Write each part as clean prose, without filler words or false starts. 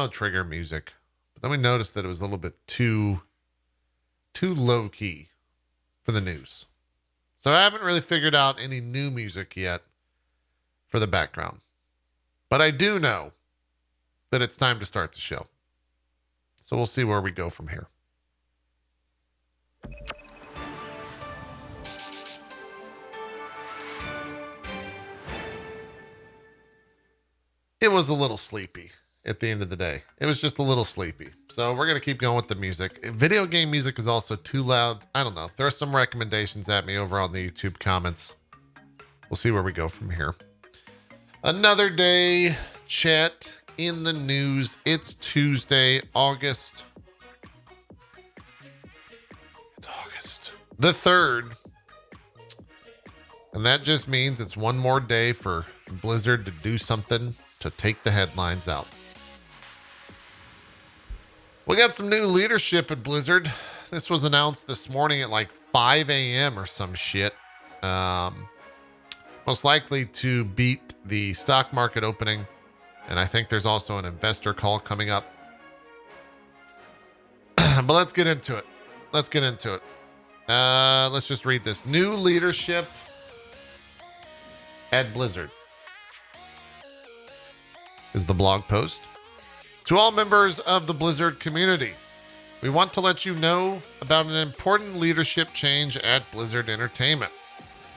trigger music. But then we noticed that it was a little bit too low key for the news. So I haven't really figured out any new music yet for the background. But I do know that it's time to start the show. So we'll see where we go from here. It was a little sleepy at the end of the day. It was just a little sleepy. So we're going to keep going with the music. Video game music is also too loud. I don't know. There are some recommendations at me over on the YouTube comments. We'll see where we go from here. Another day, chat in the news. It's Tuesday, August. It's August the 3rd. And that just means it's one more day for Blizzard to do something to take the headlines out. We got some new leadership at Blizzard. This was announced this morning at like 5 a.m. or some shit. Most likely to beat the stock market opening. And I think there's also an investor call coming up. But let's get into it. Let's just read this. New leadership at Blizzard is the blog post. To all members of the Blizzard community, we want to let you know about an important leadership change at Blizzard Entertainment.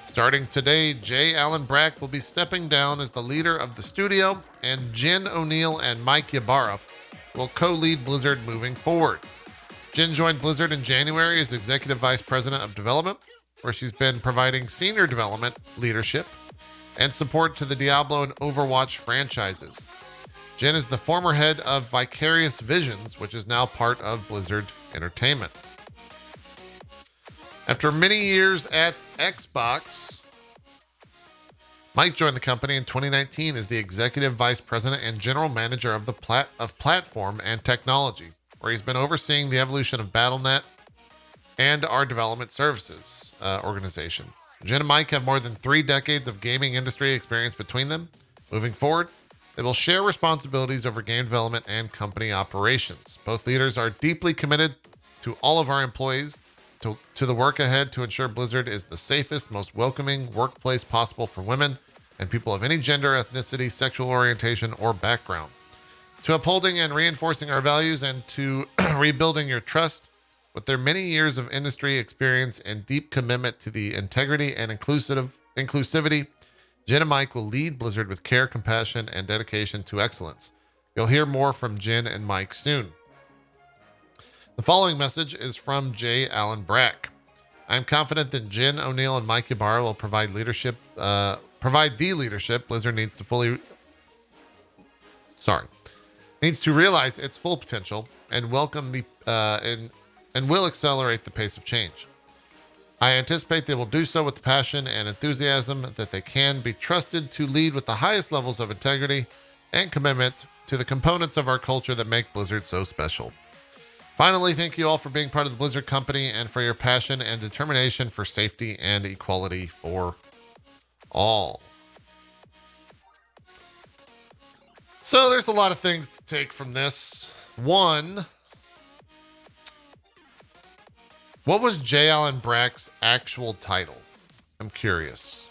Starting today, Allen Brack will be stepping down as the leader of the studio, and Jen O'Neill and Mike Ybarra will co-lead Blizzard moving forward. Jen joined Blizzard in January as Executive Vice President of Development, where she's been providing senior development, leadership, and support to the Diablo and Overwatch franchises. Jen is the former head of Vicarious Visions, which is now part of Blizzard Entertainment. After many years at Xbox, Mike joined the company in 2019 as the Executive Vice President and General Manager of the Platform and Technology, where he's been overseeing the evolution of Battle.net and our development services organization. Jen and Mike have more than 3 decades of gaming industry experience between them. Moving forward, they will share responsibilities over game development and company operations. Both leaders are deeply committed to all of our employees, to the work ahead to ensure Blizzard is the safest, most welcoming workplace possible for women and people of any gender, ethnicity, sexual orientation, or background. To upholding and reinforcing our values and to rebuilding your trust with their many years of industry experience and deep commitment to the integrity and inclusivity, Jen and Mike will lead Blizzard with care, compassion, and dedication to excellence. You'll hear more from Jen and Mike soon. The following message is from Allen Brack. I am confident that Jen O'Neill and Mike Ybarra will provide the leadership Blizzard needs to realize its full potential and will accelerate the pace of change. I anticipate they will do so with the passion and enthusiasm that they can be trusted to lead with the highest levels of integrity and commitment to the components of our culture that make Blizzard so special. Finally, thank you all for being part of the Blizzard company and for your passion and determination for safety and equality for all. So there's a lot of things to take from this. One, what was Allen Brack's actual title? I'm curious.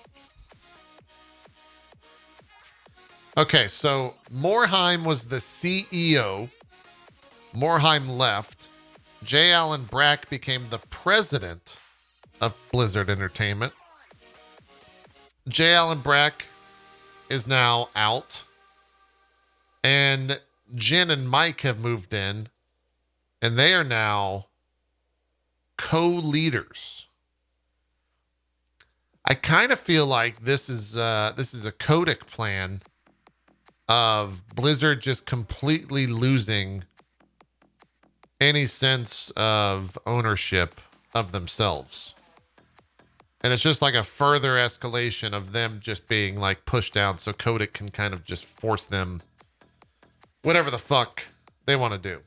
Okay, so Morhaime was the CEO. Morhaime left. Allen Brack became the president of Blizzard Entertainment. Allen Brack is now out. And Jen and Mike have moved in. And they are now co-leaders. I kind of feel like this is a Kodak plan of Blizzard just completely losing any sense of ownership of themselves. And it's just like a further escalation of them just being like pushed down so Kodak can kind of just force them whatever the fuck they want to do.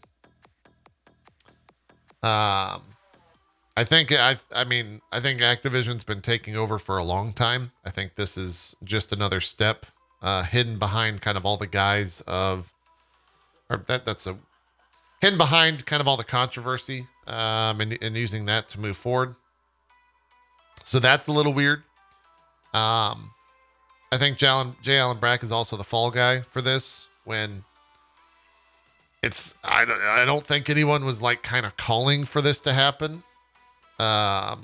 I think Activision's been taking over for a long time. I think this is just another step hidden behind kind of all the guise of or that's a hidden behind kind of all the controversy, and using that to move forward. So that's a little weird. I think J. Allen Brack is also the fall guy for this, when I don't think anyone was like kind of calling for this to happen. I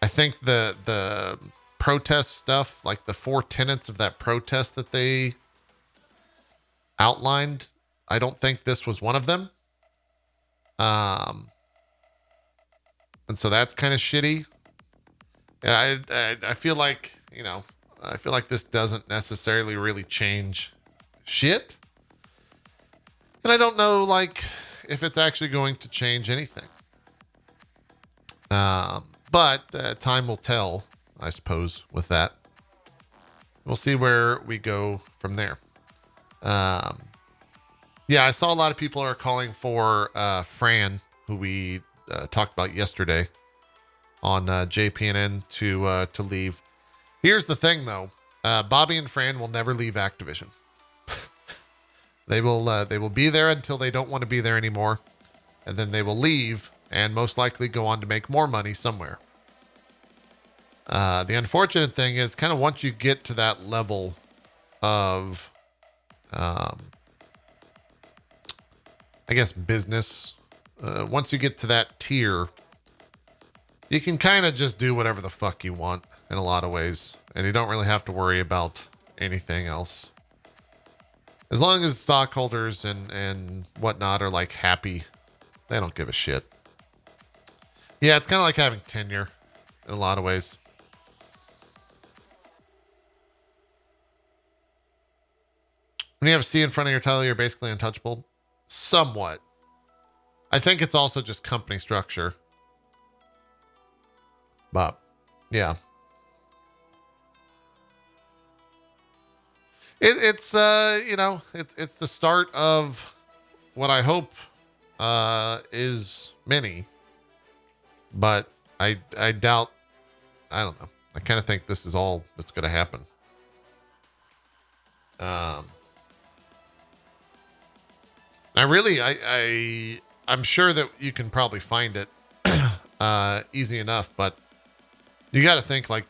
think the protest stuff, like the 4 tenets of that protest that they outlined, I don't think this was one of them. And so that's kind of shitty. I feel like, I feel like this doesn't necessarily really change shit. And I don't know, like, if it's actually going to change anything. But time will tell, I suppose, with that. We'll see where we go from there. Yeah, I saw a lot of people are calling for Fran, who we talked about yesterday on JPNN, to leave. Here's the thing, though. Bobby and Fran will never leave Activision. They will be there until they don't want to be there anymore, and then they will leave and most likely go on to make more money somewhere. The unfortunate thing is, kind of once you get to that level of, I guess, business, once you get to that tier, you can kind of just do whatever the fuck you want in a lot of ways, and you don't really have to worry about anything else. As long as stockholders and whatnot are like happy, they don't give a shit. Yeah, it's kind of like having tenure in a lot of ways. When you have a C in front of your title, you're basically untouchable. Somewhat. I think it's also just company structure. But, yeah. It's it's the start of what I hope is many. But I doubt, I don't know. I kind of think this is all that's going to happen. I'm sure that you can probably find it easy enough, but you got to think like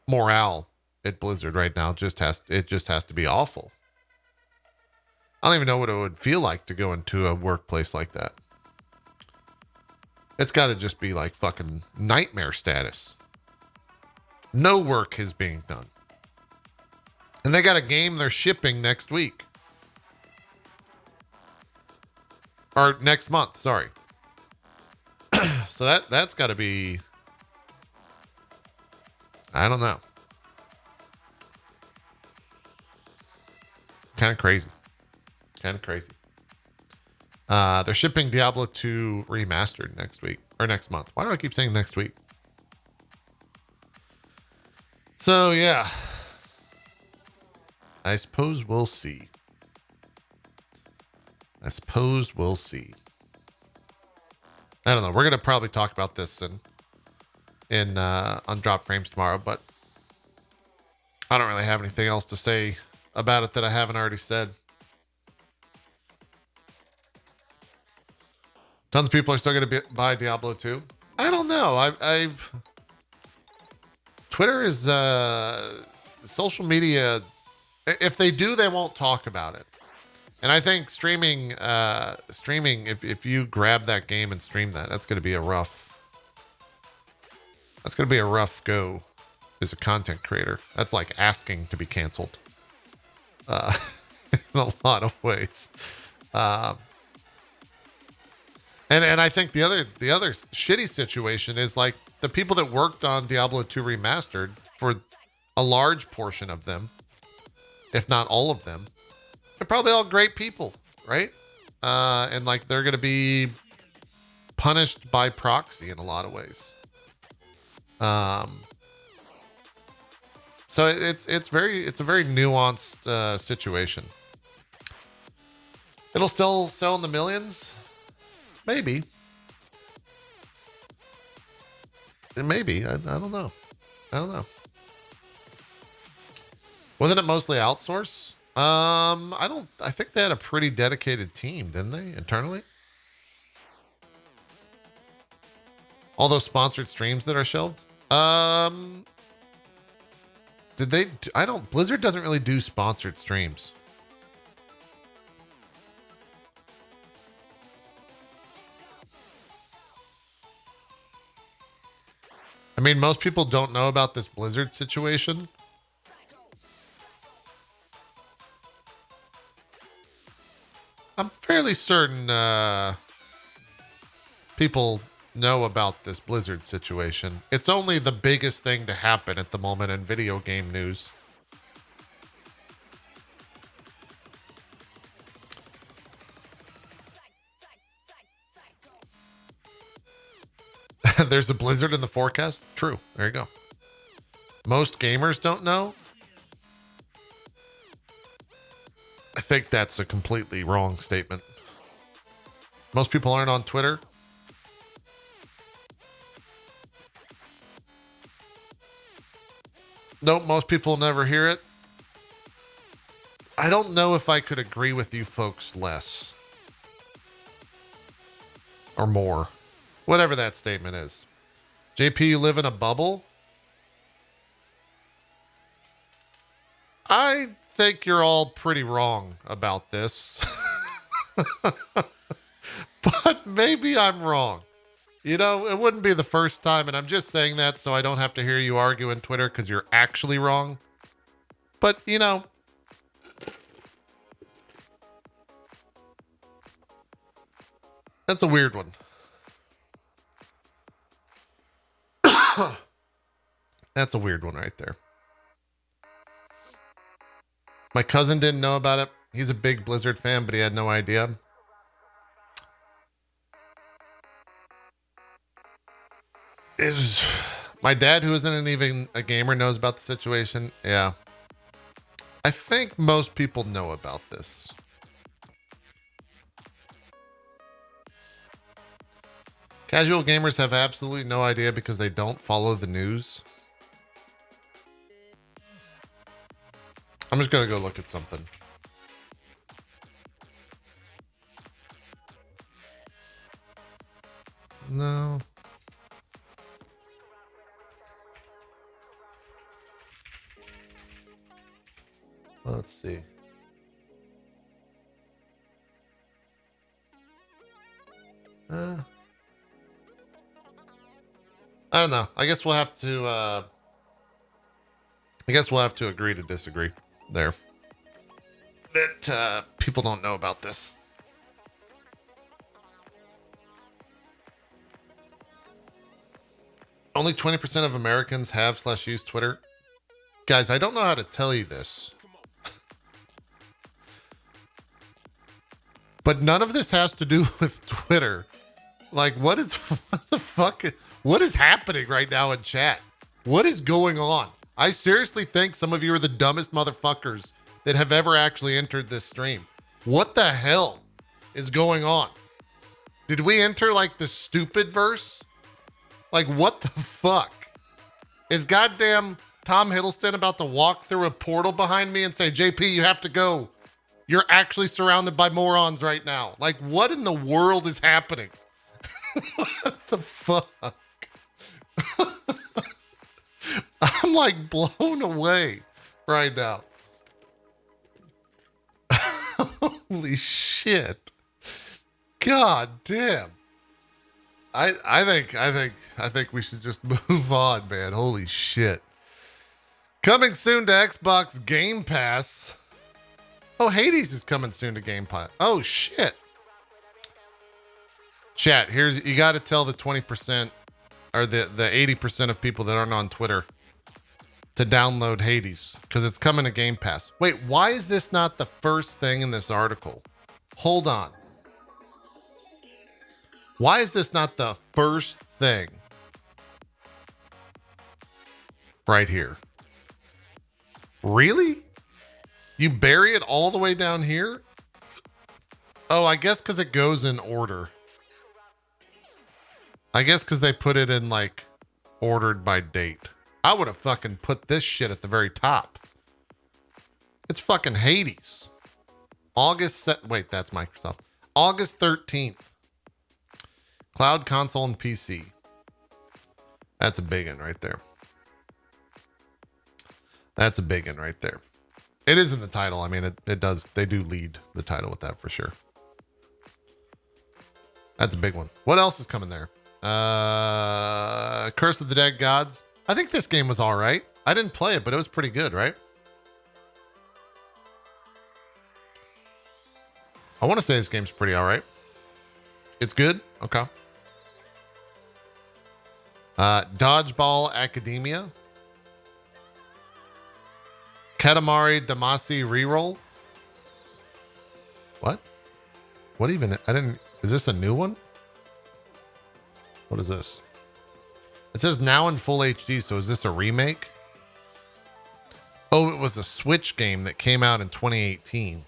morale at Blizzard right now just has to be awful. I don't even know what it would feel like to go into a workplace like that. It's got to just be like fucking nightmare status. No work is being done. And they got a game they're shipping next week. Or next month, sorry. So that's got to be, I don't know. Kind of crazy. They're shipping Diablo 2 Remastered next week, or next month. Why do I keep saying next week? So, yeah. I suppose we'll see. I don't know. We're going to probably talk about this on Drop Frames tomorrow, but I don't really have anything else to say about it that I haven't already said. Tons of people are still going to buy Diablo 2. I don't know. Twitter is social media. If they do, they won't talk about it. And I think streaming, if you grab that game and stream that's going to be a rough go as a content creator. That's like asking to be canceled in a lot of ways. And I think the other shitty situation is like the people that worked on Diablo 2 Remastered, for a large portion of them, if not all of them, they're probably all great people, right? And like they're going to be punished by proxy in a lot of ways. So it's a very nuanced situation. It'll still sell in the millions, maybe. Maybe I don't know. Wasn't it mostly outsource? I think they had a pretty dedicated team, didn't they, internally? All those sponsored streams that are shelved? Did they? Blizzard doesn't really do sponsored streams. I mean, most people don't know about this Blizzard situation. I'm fairly certain people know about this Blizzard situation. It's only the biggest thing to happen at the moment in video game news. There's a blizzard in the forecast? True. There you go. Most gamers don't know? I think that's a completely wrong statement. Most people aren't on Twitter. Nope, most people never hear it. I don't know if I could agree with you folks less. Or more. Whatever that statement is. JP, you live in a bubble? I think you're all pretty wrong about this. But maybe I'm wrong. You know, it wouldn't be the first time, and I'm just saying that so I don't have to hear you argue on Twitter because you're actually wrong. But, you know, that's a weird one. That's a weird one right there. My cousin didn't know about it. He's a big Blizzard fan, but he had no idea. My dad, who isn't even a gamer, knows about the situation. Yeah. I think most people know about this. Casual gamers have absolutely no idea because they don't follow the news. I'm just going to go look at something. No. Let's see. I don't know. I guess we'll have to agree to disagree there. That people don't know about this. Only 20% of Americans have/use Twitter. Guys, I don't know how to tell you this. But none of this has to do with Twitter. Like, what the fuck? What is happening right now in chat? What is going on? I seriously think some of you are the dumbest motherfuckers that have ever actually entered this stream. What the hell is going on? Did we enter like the stupid verse? Like, what the fuck? Is goddamn Tom Hiddleston about to walk through a portal behind me and say, JP, you have to go. You're actually surrounded by morons right now. Like, what in the world is happening? What the fuck? I'm like blown away right now. Holy shit. God damn. I think we should just move on, man. Holy shit. Coming soon to Xbox Game Pass. Oh, Hades is coming soon to Game Pass. Oh shit. Chat, you got to tell the 20% or the 80% of people that aren't on Twitter to download Hades because it's coming to Game Pass. Wait, why is this not the first thing in this article? Hold on. Why is this not the first thing right here? Really? You bury it all the way down here? Oh, I guess because it goes in order. I guess because they put it in like ordered by date. I would have fucking put this shit at the very top. It's fucking Hades. Wait, that's Microsoft. August 13th. Cloud, console, and PC. That's a big one right there. That's a big one right there. It is in the title. I mean, it does. They do lead the title with that for sure. That's a big one. What else is coming there? Curse of the Dead Gods. I think this game was all right. I didn't play it, but it was pretty good, right? I want to say this game's pretty all right. It's good. Okay. Dodgeball Academia. Katamari Damacy Reroll. What? What even? Is this a new one? What is this? It says now in full HD. So is this a remake? Oh, it was a Switch game that came out in 2018.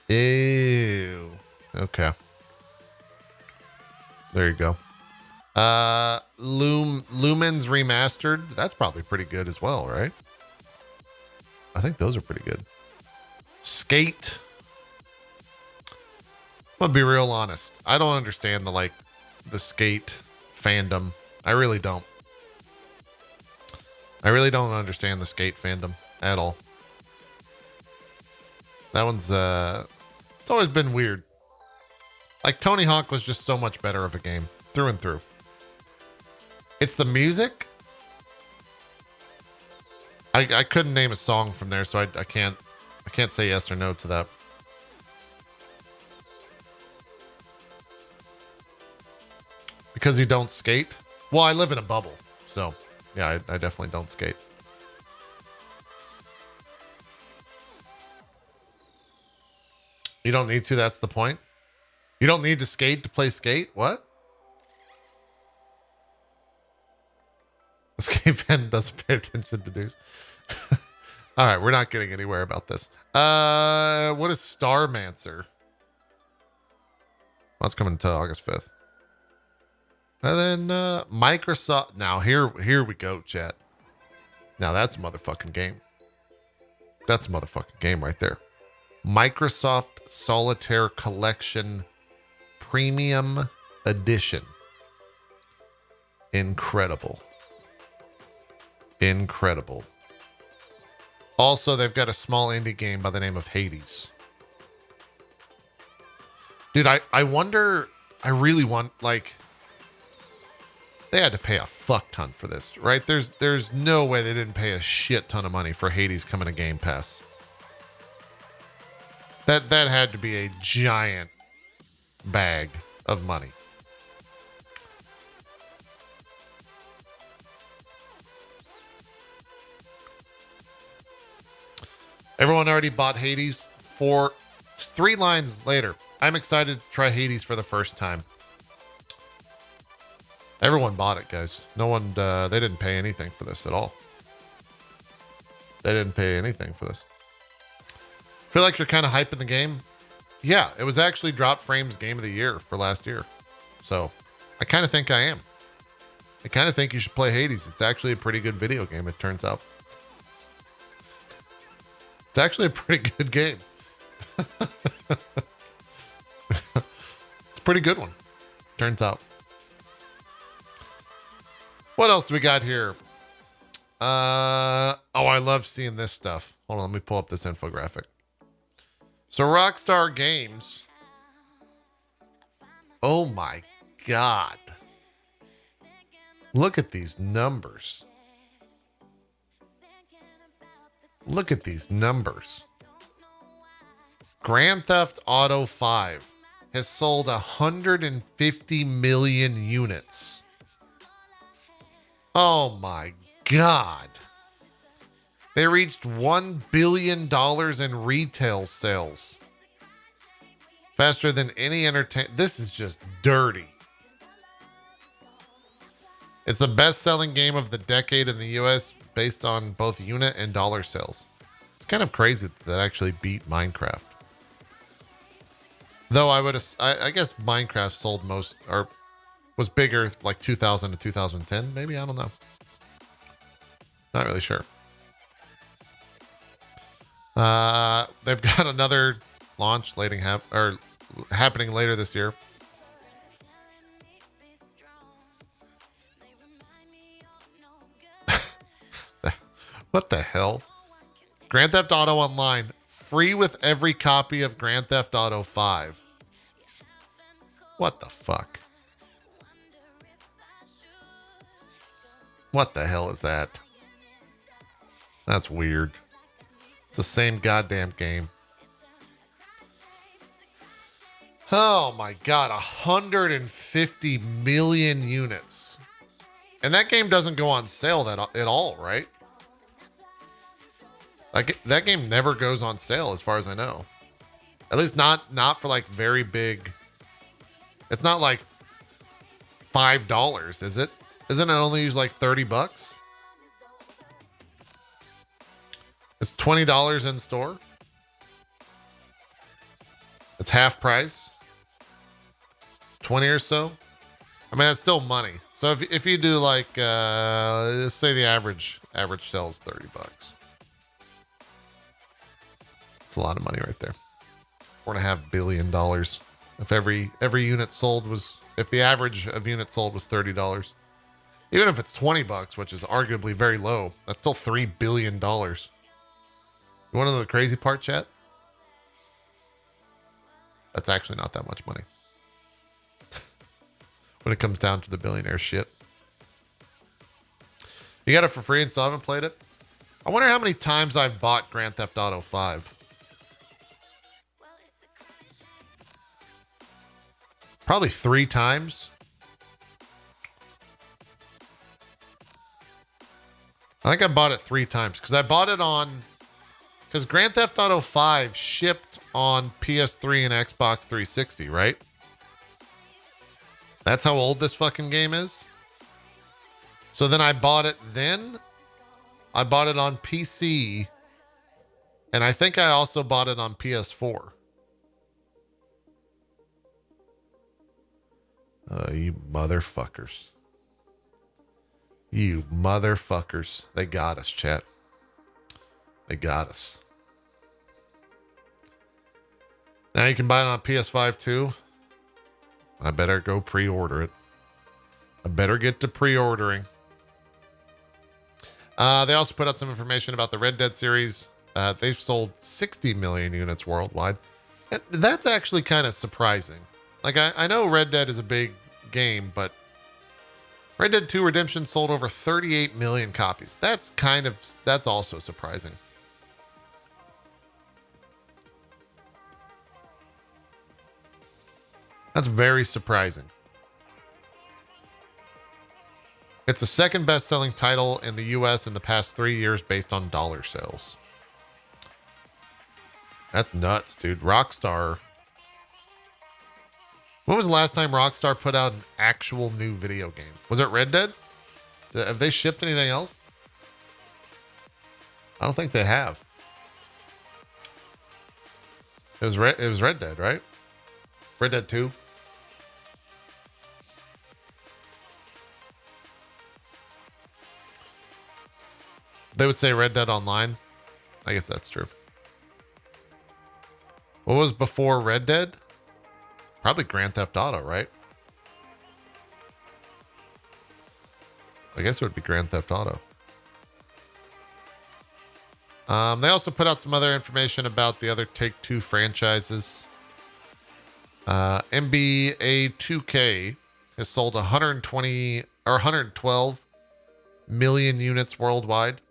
Ew. Okay. There you go. Lumens Remastered. That's probably pretty good as well, right? I think those are pretty good. Skate. I'm gonna be real honest. I don't understand the Skate fandom. I really don't. I really don't understand the Skate fandom at all. That one's it's always been weird. Like Tony Hawk was just so much better of a game through and through. It's the music. I couldn't name a song from there, so I can't say yes or no to that. Because you don't skate? Well, I live in a bubble, so yeah, I definitely don't skate. You don't need to, that's the point. You don't need to skate to play Skate? What? The Skate fan doesn't pay attention to news. All right, we're not getting anywhere about this. What is Starmancer? Well, it's coming until August 5th. And then Microsoft. Now here we go, chat. Now that's a motherfucking game. That's a motherfucking game right there. Microsoft Solitaire Collection Premium Edition. Incredible. Incredible. Also, they've got a small indie game by the name of Hades. Dude, I wonder, I really want, like, they had to pay a fuck ton for this, right? There's no way they didn't pay a shit ton of money for Hades coming to Game Pass. That had to be a giant bag of money. Everyone already bought Hades. 3 lines later. I'm excited to try Hades for the first time. Everyone bought it, guys. No one, they didn't pay anything for this at all. They didn't pay anything for this. Feel like you're kind of hyping the game? Yeah, it was actually Drop Frame's Game of the Year for last year. So I kind of think I am. I kind of think you should play Hades. It's actually a pretty good video game, it turns out. It's actually a pretty good game. It's a pretty good one, turns out. What else do we got here? Oh, I love seeing this stuff. Hold on, let me pull up this infographic. So Rockstar Games. Oh my God. Look at these numbers. Look at these numbers. Grand Theft Auto 5 has sold 150 million units. Oh my God. They reached $1 billion in retail sales. Faster than any This is just dirty. It's the best-selling game of the decade in the U.S. based on both unit and dollar sales. It's kind of crazy that actually beat Minecraft. Though I guess Minecraft sold most, or was bigger like 2000 to 2010, maybe? I don't know. Not really sure. They've got another launch happening later this year. What the hell? Grand Theft Auto Online, free with every copy of Grand Theft Auto 5. What the fuck? What the hell is that? That's weird. It's the same goddamn game. Oh my god, 150 million units. And that game doesn't go on sale at all, right? Like that game never goes on sale as far as I know. At least not for like very big. It's not like $5, is it? Isn't it only use like $30? It's $20 in store. It's half price. 20 or so. I mean, that's still money. So if you do like, say the average sells $30. It's a lot of money right there. $4.5 billion. If every unit sold was, if the average of units sold was $30, even if it's $20, which is arguably very low, that's still $3 billion. You want to know the crazy part, chat? That's actually not that much money when it comes down to the billionaire shit. You got it for free and still haven't played it? I wonder how many times I've bought Grand Theft Auto 5. Probably 3 times. I think I bought it 3 times because I bought it because Grand Theft Auto 5 shipped on PS3 and Xbox 360, right? That's how old this fucking game is. So then I bought it then. I bought it on PC. And I think I also bought it on PS4. You motherfuckers. You motherfuckers. They got us, chat. They got us. Now you can buy it on PS5 too. I better go pre-order it. I better get to pre-ordering. They also put out some information about the Red Dead series. They've sold 60 million units worldwide. And that's actually kind of surprising. Like, I know Red Dead is a big game, but Red Dead 2 Redemption sold over 38 million copies. That's also surprising. That's very surprising. It's the second best-selling title in the US in the past 3 years based on dollar sales. That's nuts, dude. Rockstar. When was the last time Rockstar put out an actual new video game? Was it Red Dead? Have they shipped anything else? I don't think they have. It was Red Dead, right? Red Dead 2. They would say Red Dead Online. I guess that's true. What was before Red Dead? Probably Grand Theft Auto, right? I guess it would be Grand Theft Auto. They also put out some other information about the other Take-Two franchises. NBA 2K has sold 112 million units worldwide.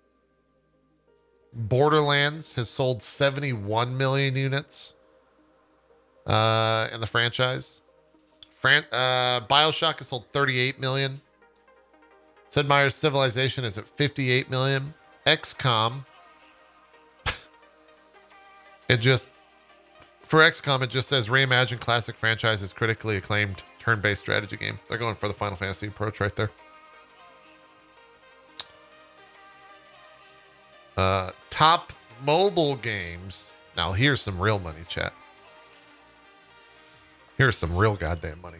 Borderlands has sold 71 million units in the franchise. BioShock has sold 38 million. Sid Meier's Civilization is at 58 million. XCOM, for XCOM, it just says reimagined classic franchises, critically acclaimed turn-based strategy game. They're going for the Final Fantasy approach right there. Top mobile games. Now here's some real money, chat. Here's some real goddamn money.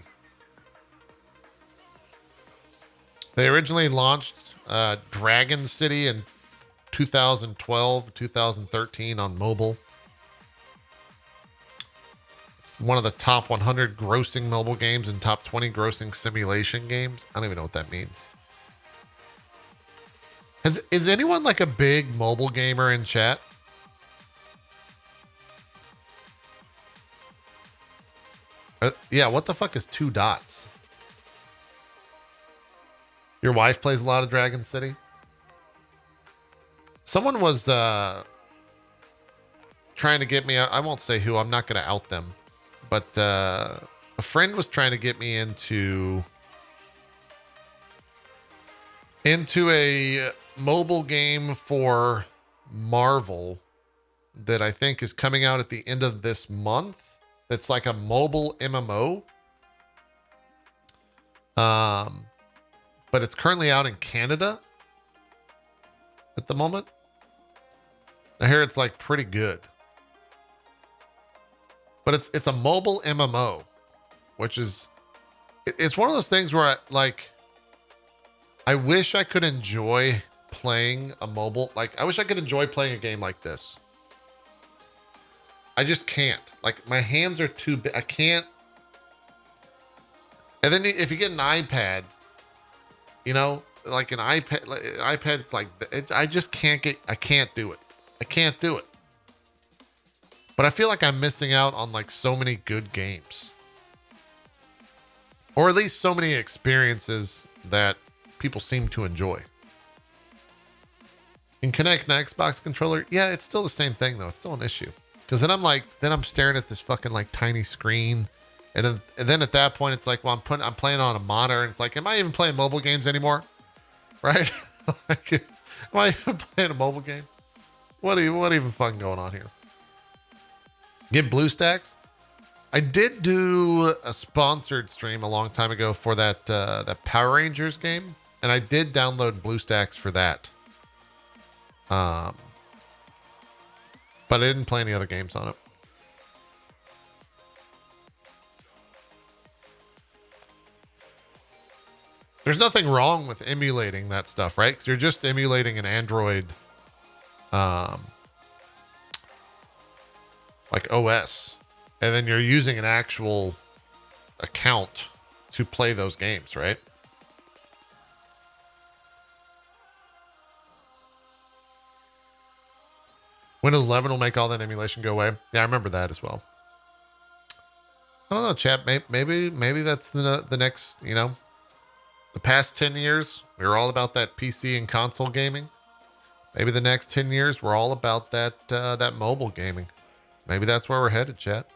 They originally launched Dragon City in 2012, 2013 on mobile. It's one of the top 100 grossing mobile games and top 20 grossing simulation games. I don't even know what that means. Is anyone like a big mobile gamer in chat? Yeah, what the fuck is 2 dots? Your wife plays a lot of Dragon City? Someone was trying to get me, I won't say who, I'm not going to out them. But a friend was trying to get me into a mobile game for Marvel that I think is coming out at the end of this month. That's like a mobile MMO. But it's currently out in Canada at the moment. I hear it's like pretty good. But it's a mobile MMO, which is, it's one of those things where I wish I could enjoy playing a mobile, I wish I could enjoy playing a game like this. I just can't. Like, my hands are too big. I can't. And then if you get an iPad, like an iPad, it's like, I just can't do it. I can't do it. But I feel like I'm missing out on like so many good games. Or at least so many experiences that people seem to enjoy. You can connect an Xbox controller. Yeah, it's still the same thing though. It's still an issue. Because then I'm staring at this fucking like tiny screen. And then at that point it's like, well, I'm playing on a monitor and it's like, am I even playing mobile games anymore? Right? Like, am I even playing a mobile game? What even fucking going on here? Get BlueStacks. I did do a sponsored stream a long time ago for that Power Rangers game, and I did download BlueStacks for that. But I didn't play any other games on it. There's nothing wrong with emulating that stuff, right? Because you're just emulating an Android, like OS, and then you're using an actual account to play those games, right? Windows 11 will make all that emulation go away. Yeah, I remember that as well. I don't know, chat. Maybe that's the next, the past 10 years, we were all about that PC and console gaming. Maybe the next 10 years, we're all about that mobile gaming. Maybe that's where we're headed, chat.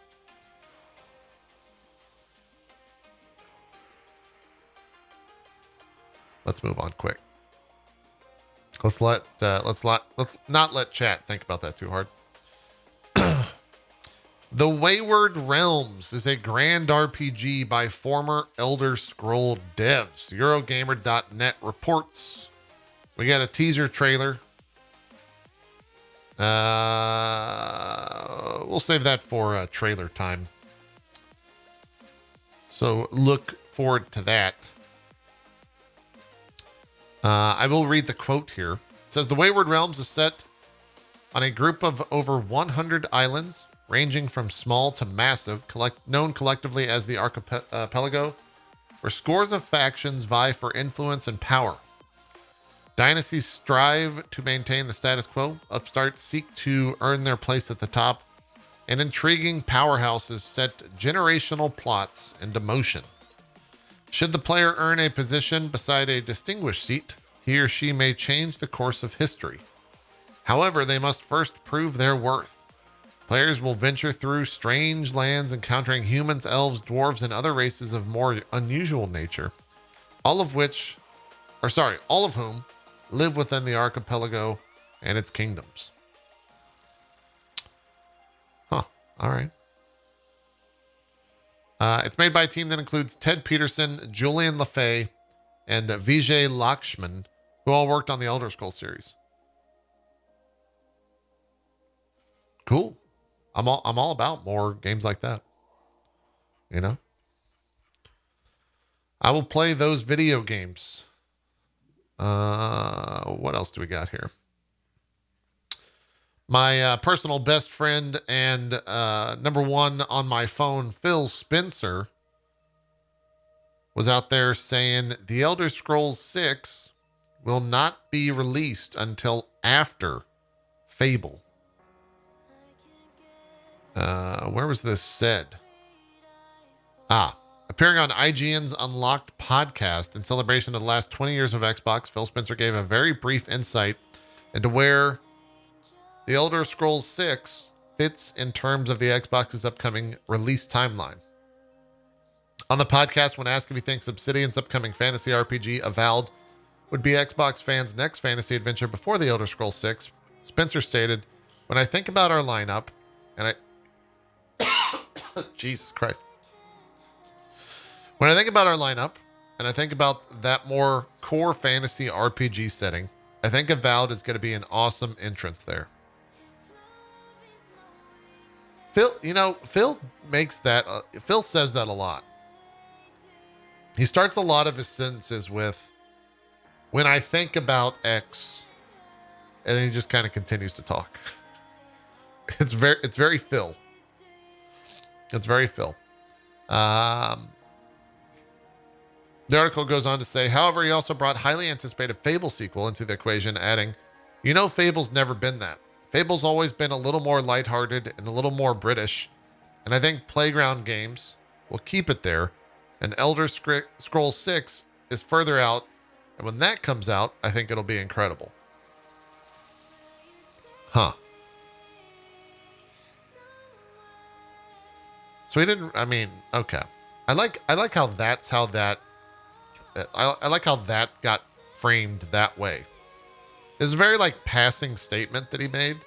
Let's move on quick. Let's not let chat think about that too hard. The Wayward Realms is a grand RPG by former Elder Scroll devs. Eurogamer.net reports. We got a teaser trailer. We'll save that for trailer time. So look forward to that. I will read the quote here. It says, The Wayward Realms is set on a group of over 100 islands, ranging from small to massive, known collectively as the Archipelago, where scores of factions vie for influence and power. Dynasties strive to maintain the status quo, upstarts seek to earn their place at the top, and intriguing powerhouses set generational plots into motion. Should the player earn a position beside a distinguished seat, he or she may change the course of history. However, they must first prove their worth. Players will venture through strange lands, encountering humans, elves, dwarves, and other races of more unusual nature, all of whom live within the archipelago and its kingdoms. Huh. All right. It's made by a team that includes Ted Peterson, Julian LaFay, and Vijay Lakshman, who all worked on the Elder Scrolls series. Cool. I'm all about more games like that. I will play those video games. What else do we got here? My personal best friend and number one on my phone, Phil Spencer, was out there saying The Elder Scrolls 6 will not be released until after Fable. Where was this said? Appearing on IGN's Unlocked podcast in celebration of the last 20 years of Xbox, Phil Spencer gave a very brief insight into where The Elder Scrolls 6 fits in terms of the Xbox's upcoming release timeline. On the podcast, when asked if he thinks Obsidian's upcoming fantasy RPG, Avowed, would be Xbox fans' next fantasy adventure before The Elder Scrolls 6, Spencer stated, "When I think about our lineup, and Jesus Christ. When I think about our lineup, and I think about that more core fantasy RPG setting, I think Avowed is going to be an awesome entrance there." Phil makes that, Phil says that a lot. He starts a lot of his sentences with, "When I think about X," and then he just kind of continues to talk. It's very Phil. It's very Phil. The article goes on to say, however, he also brought highly anticipated Fable sequel into the equation, adding, Fable's never been that. Fable's always been a little more lighthearted and a little more British, and I think Playground Games will keep it there, and Elder Scrolls 6 is further out, and when that comes out, I think it'll be incredible. Huh. So he didn't, okay. I like how that's how that, I like how that got framed that way. It's a very passing statement that he made.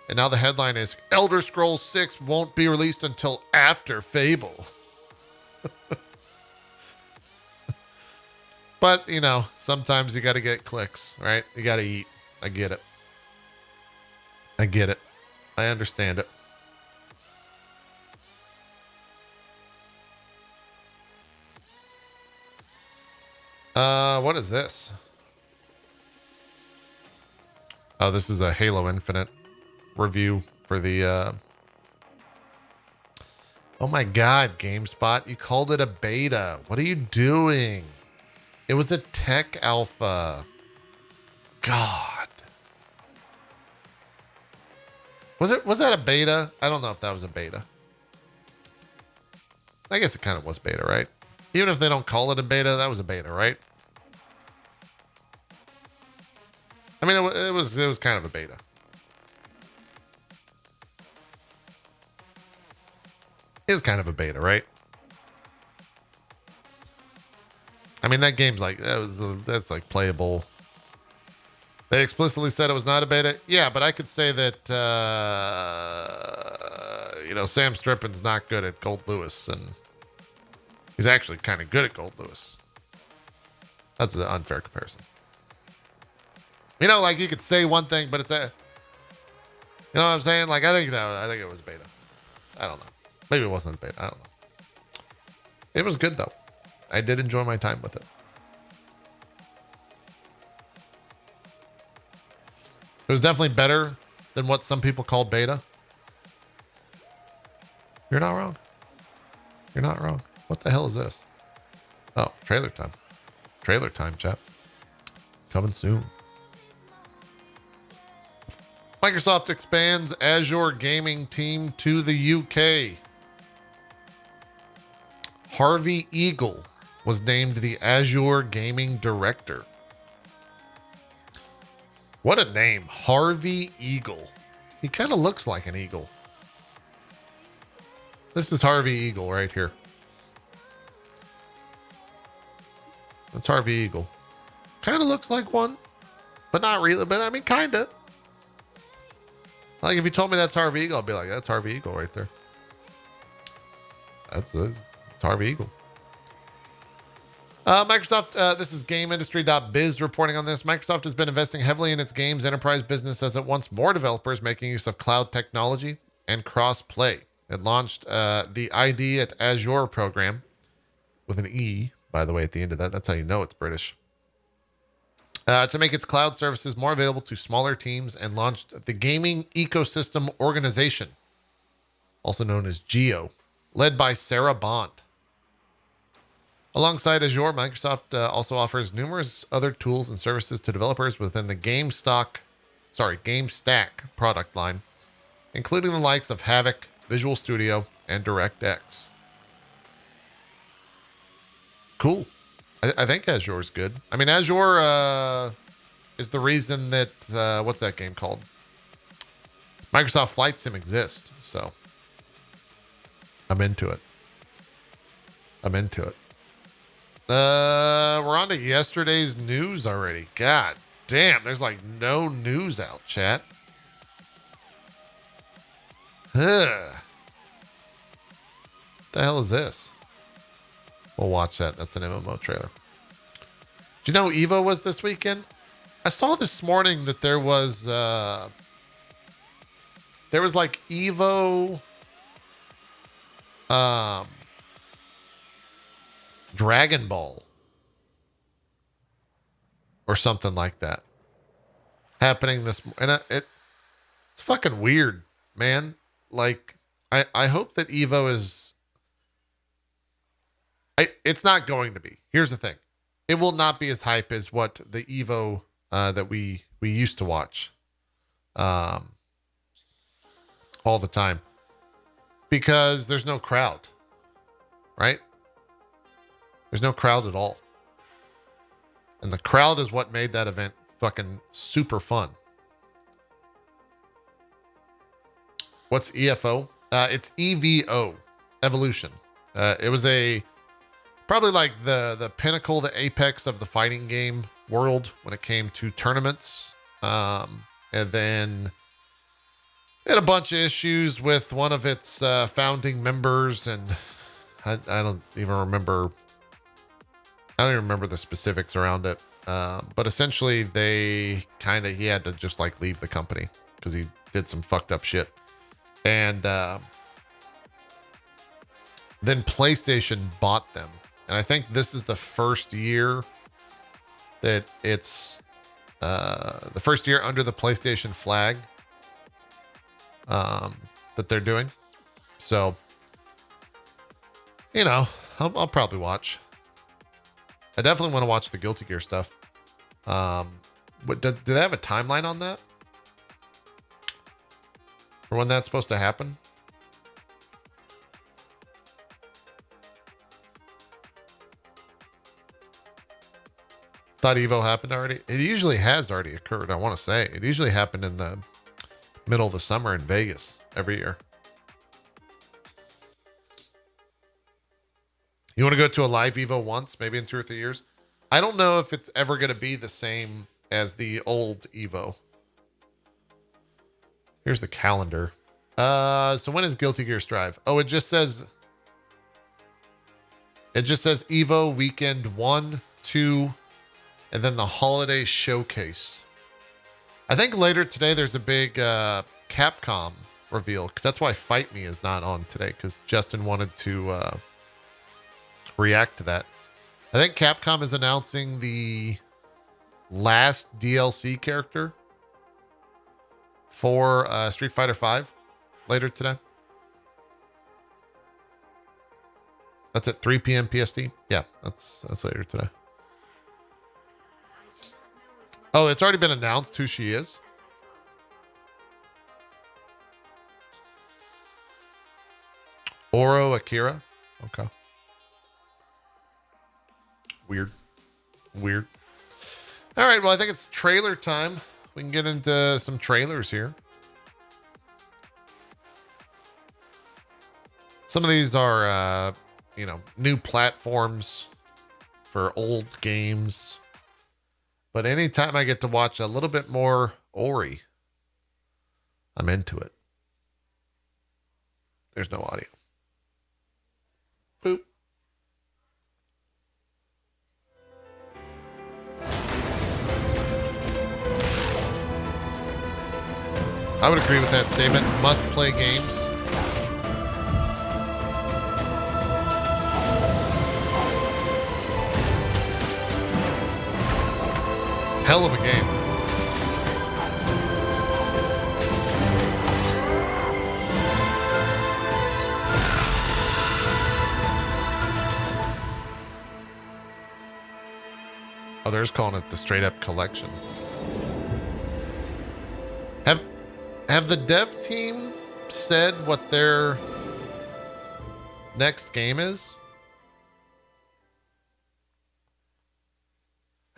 And now the headline is Elder Scrolls 6 won't be released until after Fable. But, sometimes you got to get clicks, right? You got to eat. I get it. I understand it. What is this? Oh, this is a Halo Infinite review for the, oh my God, GameSpot, you called it a beta. What are you doing? It was a tech alpha. God. Was that a beta? I don't know if that was a beta. I guess it kind of was beta, right? Even if they don't call it a beta, that was a beta, right? It was kind of a beta. It is kind of a beta, right? That game's that's playable. They explicitly said it was not a beta. Yeah, but I could say that, Sam Strippin's not good at Gold Lewis, and he's actually kind of good at Gold Lewis. That's an unfair comparison. You could say one thing, but it's a, you know what I'm saying? I think it was beta. I don't know. Maybe it wasn't a beta. I don't know. It was good though. I did enjoy my time with it. It was definitely better than what some people call beta. You're not wrong. You're not wrong. What the hell is this? Oh, trailer time. Trailer time, chat. Coming soon. Microsoft expands Azure gaming team to the UK. Harvey Eagle was named the Azure gaming director. What a name, Harvey Eagle. He kind of looks like an eagle. This is Harvey Eagle right here. That's Harvey Eagle. Kind of looks like one, but not really. But kind of. If you told me that's Harvey Eagle, I'd be like, that's Harvey Eagle right there. It's Harvey Eagle. Microsoft, this is GameIndustry.biz reporting on this. Microsoft has been investing heavily in its games enterprise business as it wants more developers making use of cloud technology and cross-play. It launched the ID at Azure program with an E, by the way, at the end of that. That's how you know it's British. to make its cloud services more available to smaller teams and launched the Gaming Ecosystem Organization, also known as GEO, led by Sarah Bond. Alongside Azure, Microsoft also offers numerous other tools and services to developers within the GameStack product line, including the likes of Havok, Visual Studio, and DirectX. Cool. I think Azure is good. I mean, Azure is the reason that, what's that game called? Microsoft Flight Sim exists, so I'm into it. We're on to yesterday's news already. God damn, there's like no news out, chat. What the hell is this? We'll watch that. That's an MMO trailer. Do you know Evo was this weekend? I saw this morning that there was like Evo Dragon Ball or something like that happening this, and it's fucking weird, man. Like I hope that Evo is, it's not going to be. Here's the thing. It will not be as hype as what the Evo that we used to watch all the time, because there's no crowd, right? There's no crowd at all. And the crowd is what made that event fucking super fun. What's EFO? It's EVO, Evolution. It was probably like the pinnacle, the apex of the fighting game world when it came to tournaments. And then it had a bunch of issues with one of its founding members, and I don't even remember the specifics around it. But essentially he had to just like leave the company because he did some fucked up shit. And then PlayStation bought them. And I think this is the first year that it's the first year under the PlayStation flag that they're doing. So, you know, I'll probably watch. I definitely want to watch the Guilty Gear stuff. Do they have a timeline on that? For when that's supposed to happen? Thought Evo happened already. It usually has already occurred, I want to say. It usually happened in the middle of the summer in Vegas every year. You want to go to a live Evo once, maybe in 2 or 3 years? I don't know if it's ever going to be the same as the old Evo. Here's the calendar. So when is Guilty Gear Strive? Oh, it just says Evo weekend 1, 2, and then the holiday showcase. I think later today there's a big Capcom reveal, because that's why Fight Me is not on today, because Justin wanted to react to that. I think Capcom is announcing the last DLC character for Street Fighter V later today. That's at 3 p.m. PST. Yeah, that's later today. Oh, it's already been announced who she is. Oro Akira. Okay. Weird. All right, well, I think it's trailer time. We can get into some trailers here. Some of these are, new platforms for old games. But anytime I get to watch a little bit more Ori, I'm into it. There's no audio. Boop. I would agree with that statement. Must play games. Hell of a game. Others calling it the straight up collection. Have the dev team said what their next game is?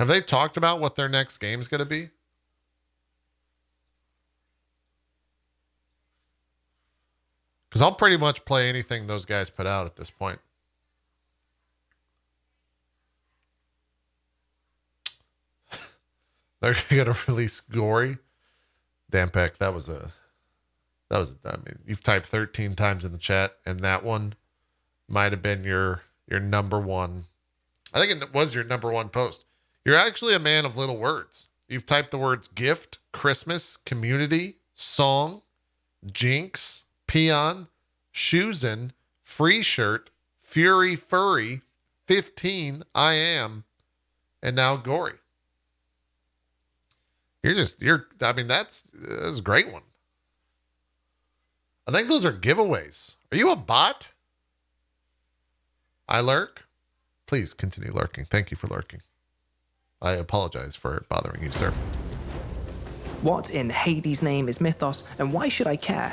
Have they talked about what their next game is going to be? Because I'll pretty much play anything those guys put out at this point. They're going to release Gory. Dampek, that was I mean, you've typed 13 times in the chat, and that one might have been your number one. I think it was your number one post. You're actually a man of little words. You've typed the words gift, Christmas, community, song, jinx, peon, shoesin, free shirt, fury, furry, 15, I am, and now gory. I mean, that's a great one. I think those are giveaways. Are you a bot? I lurk. Please continue lurking. Thank you for lurking. I apologize for bothering you, sir. What in Hades' name is Mythos, and why should I care?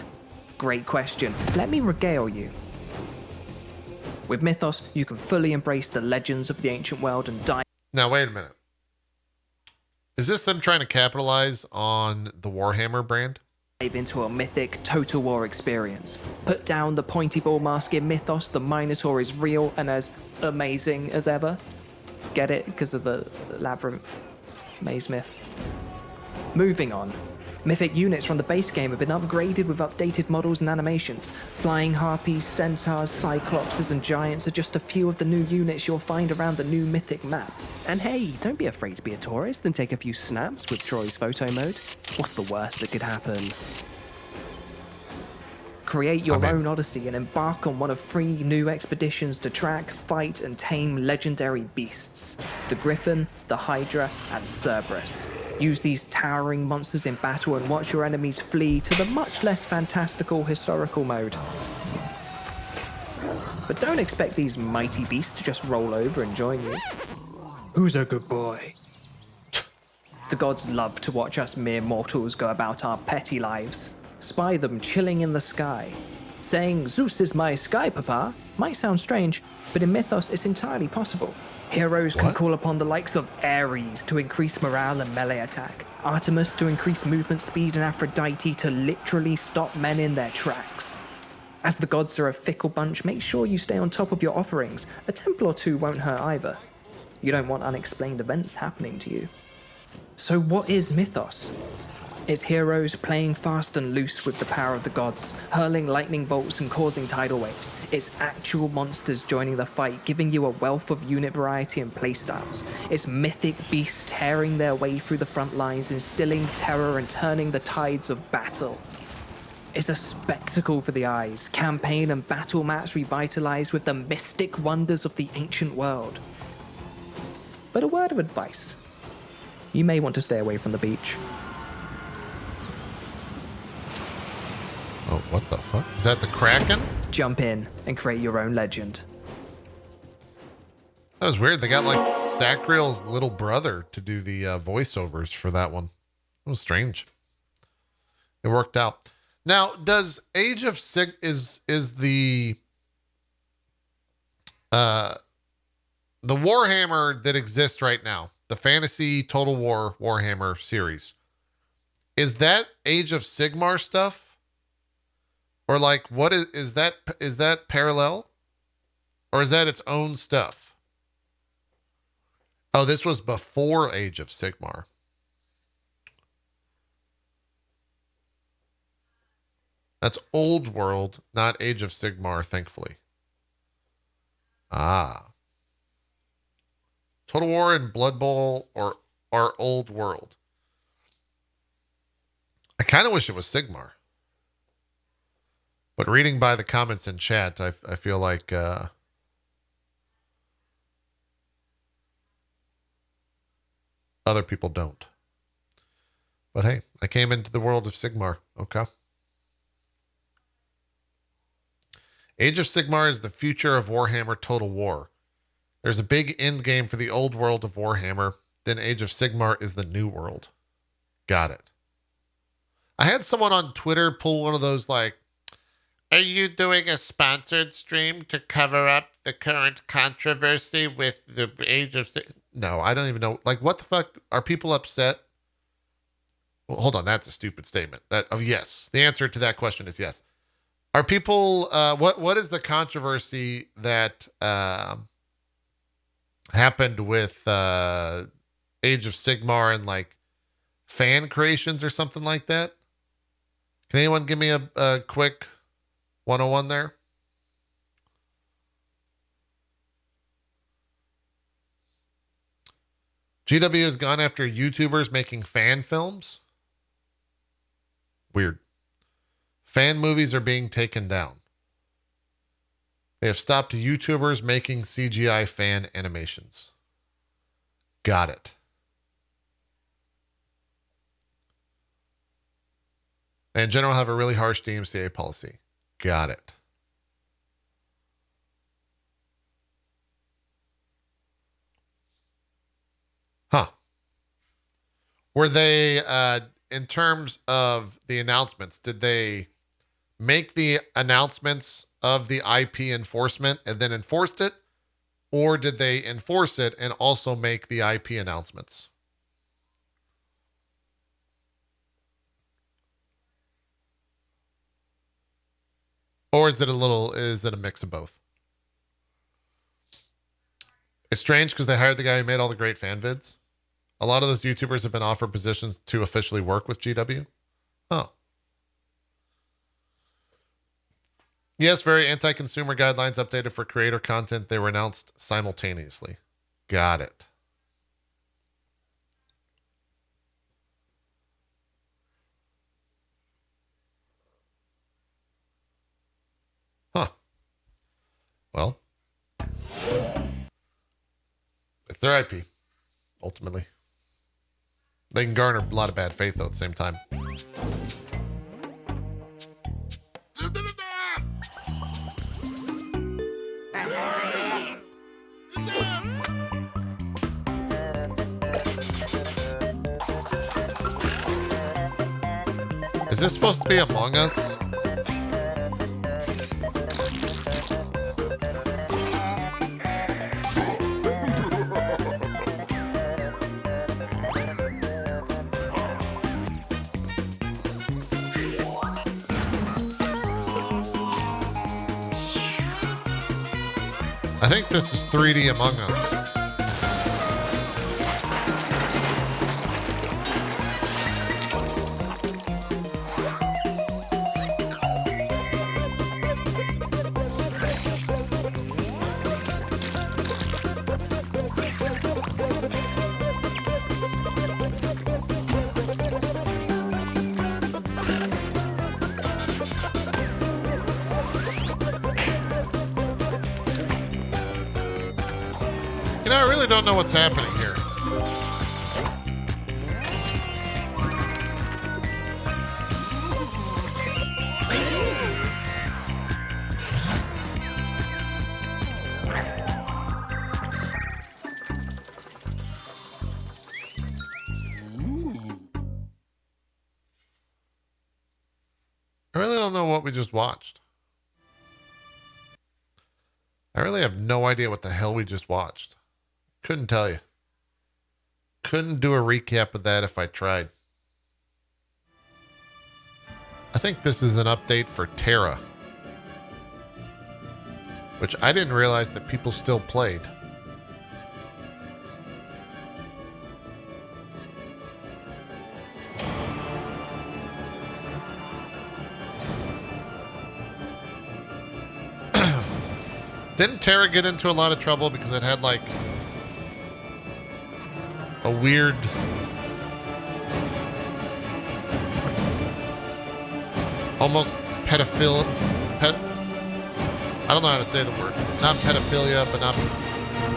Great question. Let me regale you. With Mythos, you can fully embrace the legends of the ancient world and dive. Now, wait a minute. Is this them trying to capitalize on the Warhammer brand? Into a mythic Total War experience. Put down the pointy ball mask in Mythos, the Minotaur is real and as amazing as ever. Get it? Because of the labyrinth maze myth. Moving on. Mythic units from the base game have been upgraded with updated models and animations. Flying harpies, centaurs, cyclopses, and giants are just a few of the new units you'll find around the new Mythic map. And hey, don't be afraid to be a tourist and take a few snaps with Troy's photo mode. What's the worst that could happen? Create your own Odyssey and embark on one of 3 new expeditions to track, fight, and tame legendary beasts. The Griffin, the Hydra, and Cerberus. Use these towering monsters in battle and watch your enemies flee to the much less fantastical historical mode. But don't expect these mighty beasts to just roll over and join you. Who's a good boy? The gods love to watch us mere mortals go about our petty lives. Spy them chilling in the sky. Saying, Zeus is my sky papa, might sound strange, but in Mythos it's entirely possible. Heroes can call upon the likes of Ares to increase morale and melee attack, Artemis to increase movement speed, and Aphrodite to literally stop men in their tracks. As the gods are a fickle bunch, make sure you stay on top of your offerings. A temple or 2 won't hurt either. You don't want unexplained events happening to you. So what is Mythos? It's heroes playing fast and loose with the power of the gods, hurling lightning bolts and causing tidal waves. It's actual monsters joining the fight, giving you a wealth of unit variety and playstyles. It's mythic beasts tearing their way through the front lines, instilling terror and turning the tides of battle. It's a spectacle for the eyes, campaign and battle maps revitalized with the mystic wonders of the ancient world. But a word of advice. You may want to stay away from the beach. Oh, what the fuck? Is that the Kraken? Jump in and create your own legend. That was weird. They got like Sacriel's little brother to do the voiceovers for that one. It was strange. It worked out. Now, does Age of Sig is the Warhammer that exists right now, the Fantasy Total War Warhammer series, is that Age of Sigmar stuff? Or like, what is that parallel? Or is that its own stuff? Oh, this was before Age of Sigmar. That's Old World, not Age of Sigmar, thankfully. Ah. Total War and Blood Bowl are Old World. I kind of wish it was Sigmar. But reading by the comments in chat, I feel like Other people don't. But hey, I came into the world of Sigmar. Okay. Age of Sigmar is the future of Warhammer Total War. There's a big end game for the old world of Warhammer. Then Age of Sigmar is the new world. Got it. I had someone on Twitter pull one of those like, are you doing a sponsored stream to cover up the current controversy with the Age of Sigmar? No, I don't even know. Like, what the fuck? Are people upset? Well, hold on. That's a stupid statement. Yes. The answer to that question is yes. Are people, what is the controversy that happened with Age of Sigmar and like fan creations or something like that? Can anyone give me a quick 101 there? GW has gone after YouTubers making fan films. Weird. Fan movies are being taken down. They have stopped YouTubers making CGI fan animations. Got it. They in general have a really harsh DMCA policy. Got it. Huh. Were they, in terms of the announcements, did they make the announcements of the IP enforcement and then enforced it? Or did they enforce it and also make the IP announcements? Or is it a mix of both? It's strange because they hired the guy who made all the great fan vids. A lot of those YouTubers have been offered positions to officially work with GW. Oh. Yes, very anti-consumer guidelines updated for creator content. They were announced simultaneously. Got it. Huh. Well, it's their IP, ultimately. They can garner a lot of bad faith, though, at the same time. Is this supposed to be Among Us? I think this is 3D Among Us. You know, I really don't know what's happening here. I really don't know what we just watched. I really have no idea what the hell we just watched. Couldn't tell you. Couldn't do a recap of that if I tried. I think this is an update for Terra, which I didn't realize that people still played. Didn't Terra get into a lot of trouble because it had like a weird almost I don't know how to say the word. Not pedophilia, but not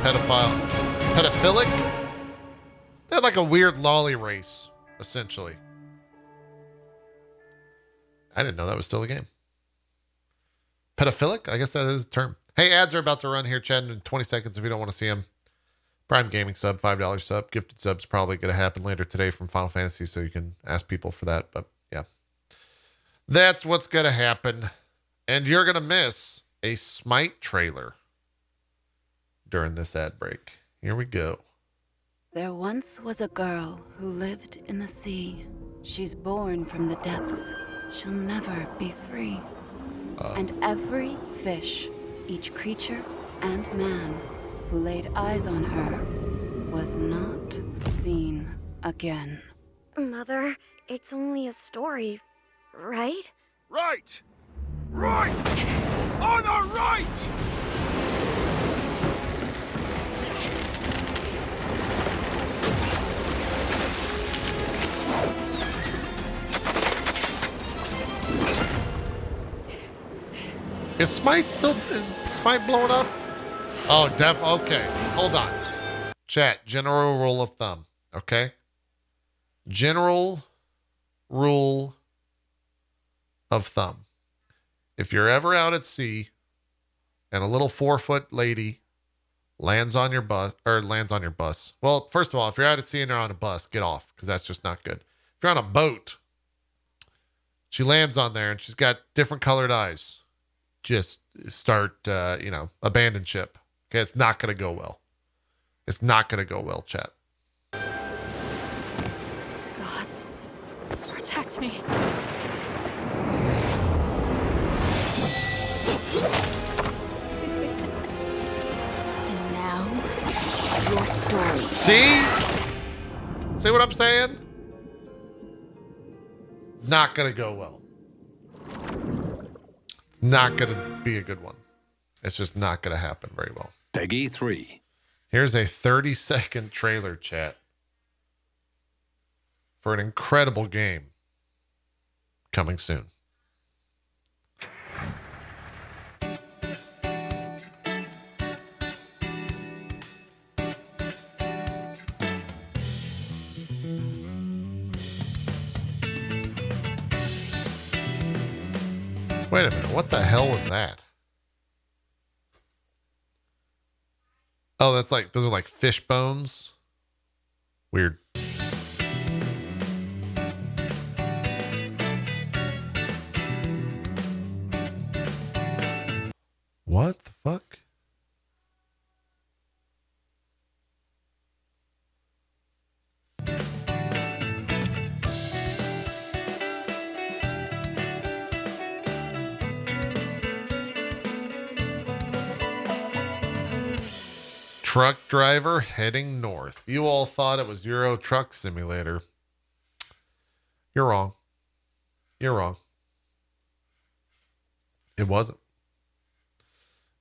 pedophile. Pedophilic? They had like a weird lolly race, essentially. I didn't know that was still a game. Pedophilic? I guess that is the term. Hey, ads are about to run here, Chad, in 20 seconds if you don't want to see them. Prime Gaming sub, $5 sub. Gifted sub's probably going to happen later today from Final Fantasy, so you can ask people for that. But yeah, that's what's going to happen. And you're going to miss a Smite trailer during this ad break. Here we go. There once was a girl who lived in the sea. She's born from the depths. She'll never be free. And every fish, each creature and man who laid eyes on her was not seen again. Mother, it's only a story, right? Right! Right! On the right! Is Smite blowing up? Oh, okay. Hold on. Chat, general rule of thumb, okay? General rule of thumb. If you're ever out at sea and a little 4-foot lady lands on your bus. Well, first of all, if you're out at sea and you're on a bus, get off, because that's just not good. If you're on a boat, she lands on there and she's got different colored eyes. Just start, abandon ship. Okay, it's not going to go well. It's not going to go well, chat. Gods, protect me. And now, your story. See? See what I'm saying? Not going to go well. It's not going to be a good one. It's just not going to happen very well. Peggy 3. Here's a 30-second trailer, chat, for an incredible game coming soon. Wait a minute. What the hell was that? Oh, those are like fish bones. Weird. What the fuck? Truck driver heading north. You all thought it was Euro Truck Simulator. You're wrong. You're wrong. It wasn't.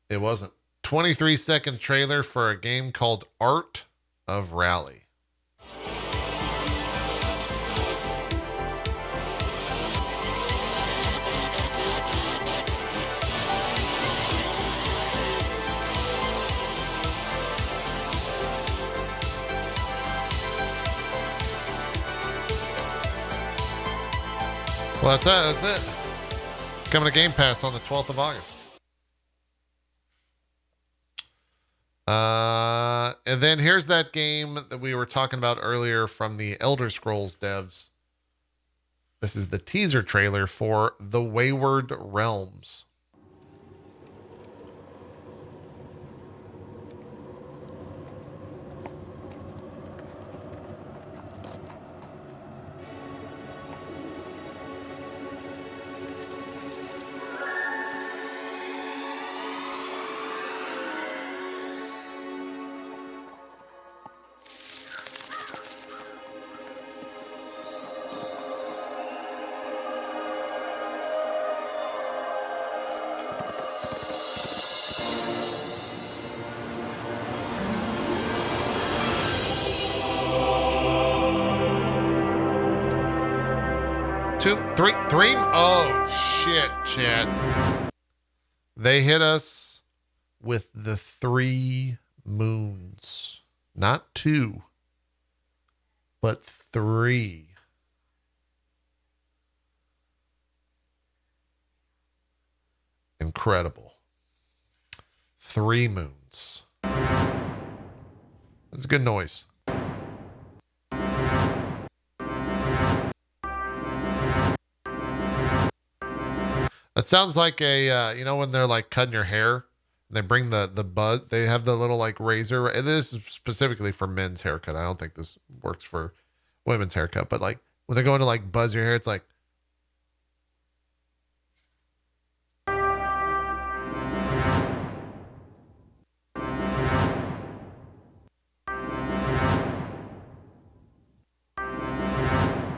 It wasn't. 23-second trailer for a game called Art of Rally. Well, that's it. It's coming to Game Pass on the 12th of August. And then here's that game that we were talking about earlier from the Elder Scrolls devs. This is the teaser trailer for The Wayward Realms. Three. Oh, shit, Chad. They hit us with the 3 moons. Not 2. but 3. Incredible. 3 moons. That's a good noise. That sounds like a, you know, when they're like cutting your hair, and they bring the buzz, they have the little like razor. And this is specifically for men's haircut. I don't think this works for women's haircut, but like when they're going to like buzz your hair, it's like,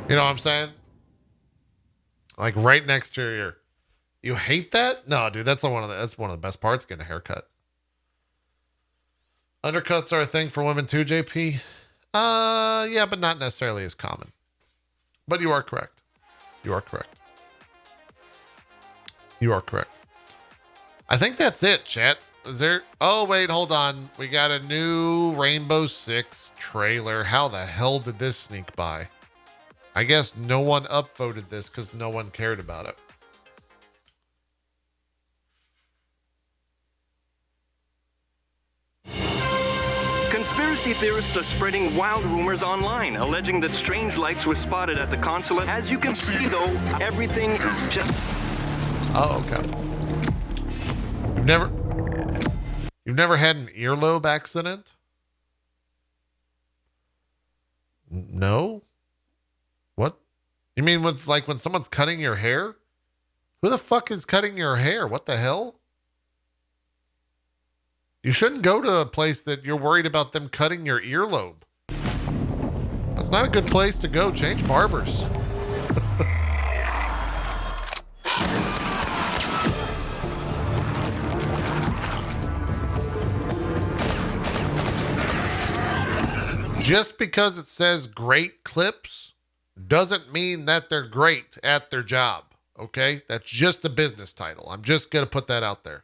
you know what I'm saying? Like right next to your ear. You hate that? No, dude, that's one of the best parts, getting a haircut. Undercuts are a thing for women too, JP. Yeah, but not necessarily as common. But you are correct. You are correct. You are correct. I think that's it, chat. Is there? Oh, wait, hold on. We got a new Rainbow Six trailer. How the hell did this sneak by? I guess no one upvoted this because no one cared about it. Conspiracy theorists are spreading wild rumors online, alleging that strange lights were spotted at the consulate. As you can see, though, everything is just... Oh, okay. You've never had an earlobe accident? No? What? You mean with like when someone's cutting your hair? Who the fuck is cutting your hair? What the hell? You shouldn't go to a place that you're worried about them cutting your earlobe. That's not a good place to go. Change barbers. Just because it says great clips doesn't mean that they're great at their job. Okay? That's just a business title. I'm just going to put that out there.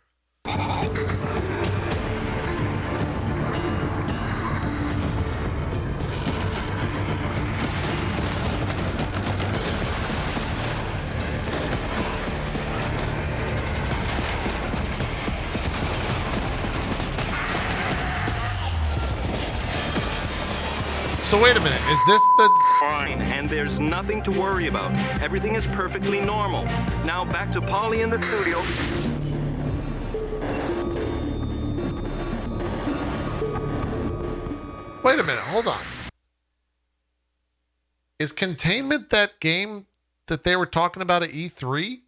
So wait a minute, is this the... Fine, and there's nothing to worry about. Everything is perfectly normal. Now back to Polly in the studio. Wait a minute, hold on. Is Containment that game that they were talking about at E3?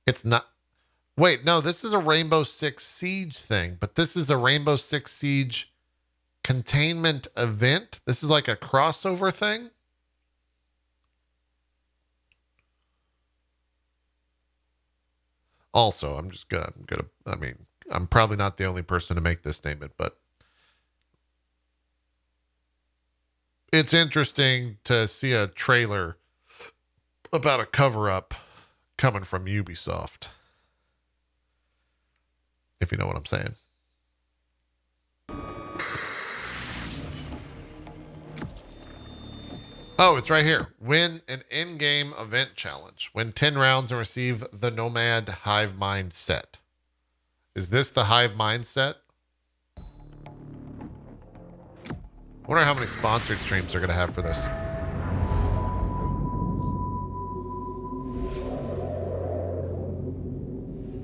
It's not. Wait, no, this is a Rainbow Six Siege thing, but this is a Rainbow Six Siege Containment event. This is like a crossover thing. Also, I'm probably not the only person to make this statement, but it's interesting to see a trailer about a cover-up coming from Ubisoft. If you know what I'm saying. Oh, it's right here. Win an in-game event challenge. Win 10 rounds and receive the Nomad Hive Mind set. Is this the Hive Mind set? I wonder how many sponsored streams they're going to have for this.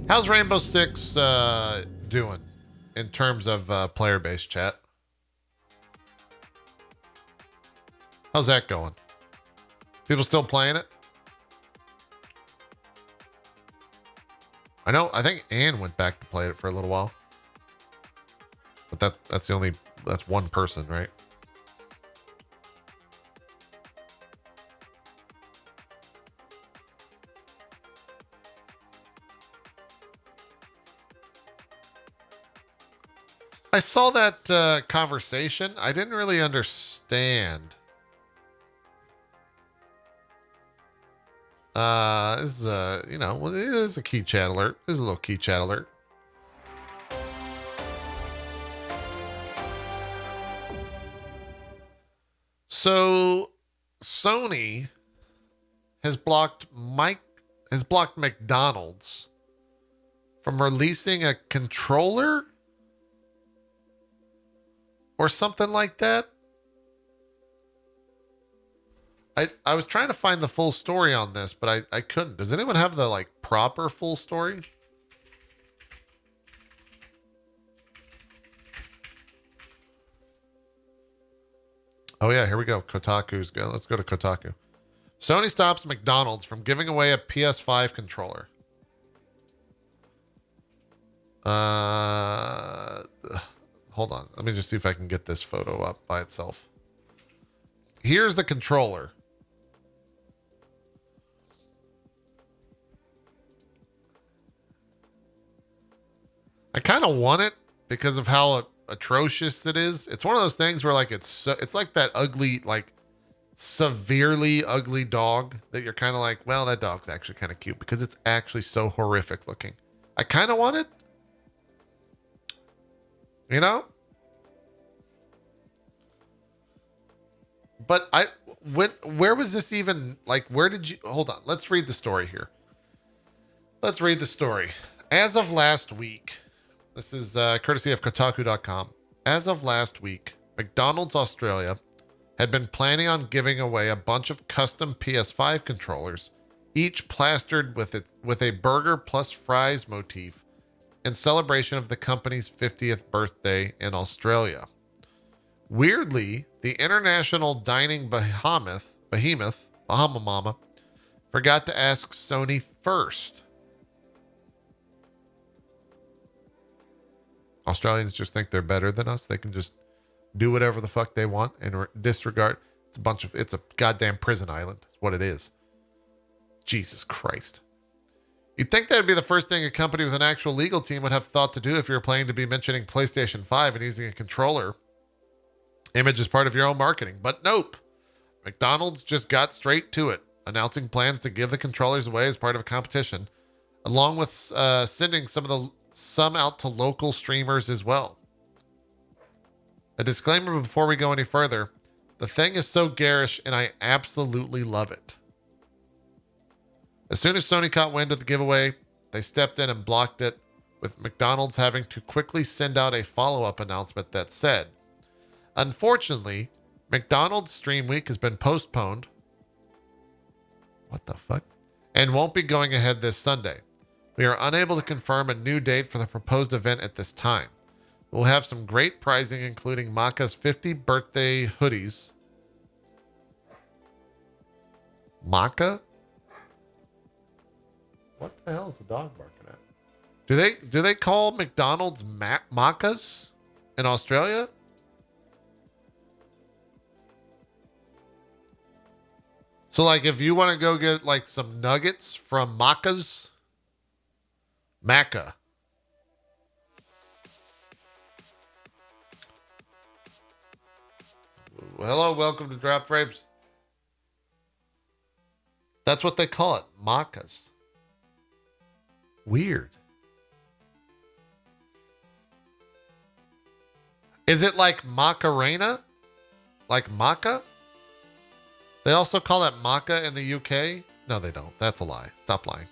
How's Rainbow Six doing in terms of player base, chat? How's that going? People still playing it? I think Ann went back to play it for a little while. But that's one person, right? I saw that conversation. I didn't really understand. This is well, it is a key chat alert. This is a little key chat alert. So Sony has blocked McDonald's from releasing a controller or something like that. I was trying to find the full story on this, but I couldn't. Does anyone have the like proper full story? Oh yeah, here we go. Kotaku's go. Let's go to Kotaku. Sony stops McDonald's from giving away a PS5 controller. Hold on. Let me just see if I can get this photo up by itself. Here's the controller. I kind of want it because of how atrocious it is. It's one of those things where like it's like that ugly, like severely ugly dog that you're kind of like, well, that dog's actually kind of cute because it's actually so horrific looking. I kind of want it. You know? But where was this even, like, where did you, hold on, let's read the story here. Let's read the story. As of last week, this is courtesy of Kotaku.com. As of last week, McDonald's Australia had been planning on giving away a bunch of custom PS5 controllers, each plastered with a burger plus fries motif in celebration of the company's 50th birthday in Australia. Weirdly, the international dining behemoth, Bahama Mama, forgot to ask Sony first. Australians just think they're better than us. They can just do whatever the fuck they want and disregard. It's a goddamn prison island. That's what it is. Jesus Christ. You'd think that would be the first thing a company with an actual legal team would have thought to do if you were planning to be mentioning PlayStation 5 and using a controller image as part of your own marketing. But nope. McDonald's just got straight to it, announcing plans to give the controllers away as part of a competition, along with sending some out to local streamers as well. A disclaimer before we go any further. The thing is so garish and I absolutely love it. As soon as Sony caught wind of the giveaway, they stepped in and blocked it, with McDonald's having to quickly send out a follow-up announcement that said, unfortunately, McDonald's Stream Week has been postponed. What the fuck? And won't be going ahead this Sunday. We are unable to confirm a new date for the proposed event at this time. We'll have some great pricing, including Maka's 50 birthday hoodies. Maka? What the hell is the dog barking at? Do they call McDonald's Makas in Australia? So like if you want to go get like some nuggets from Maca. Hello, welcome to Drop Frames. That's what they call it, Macas. Weird. Is it like Macarena? Like Maca? They also call it Maca in the UK? No, they don't. That's a lie. Stop lying.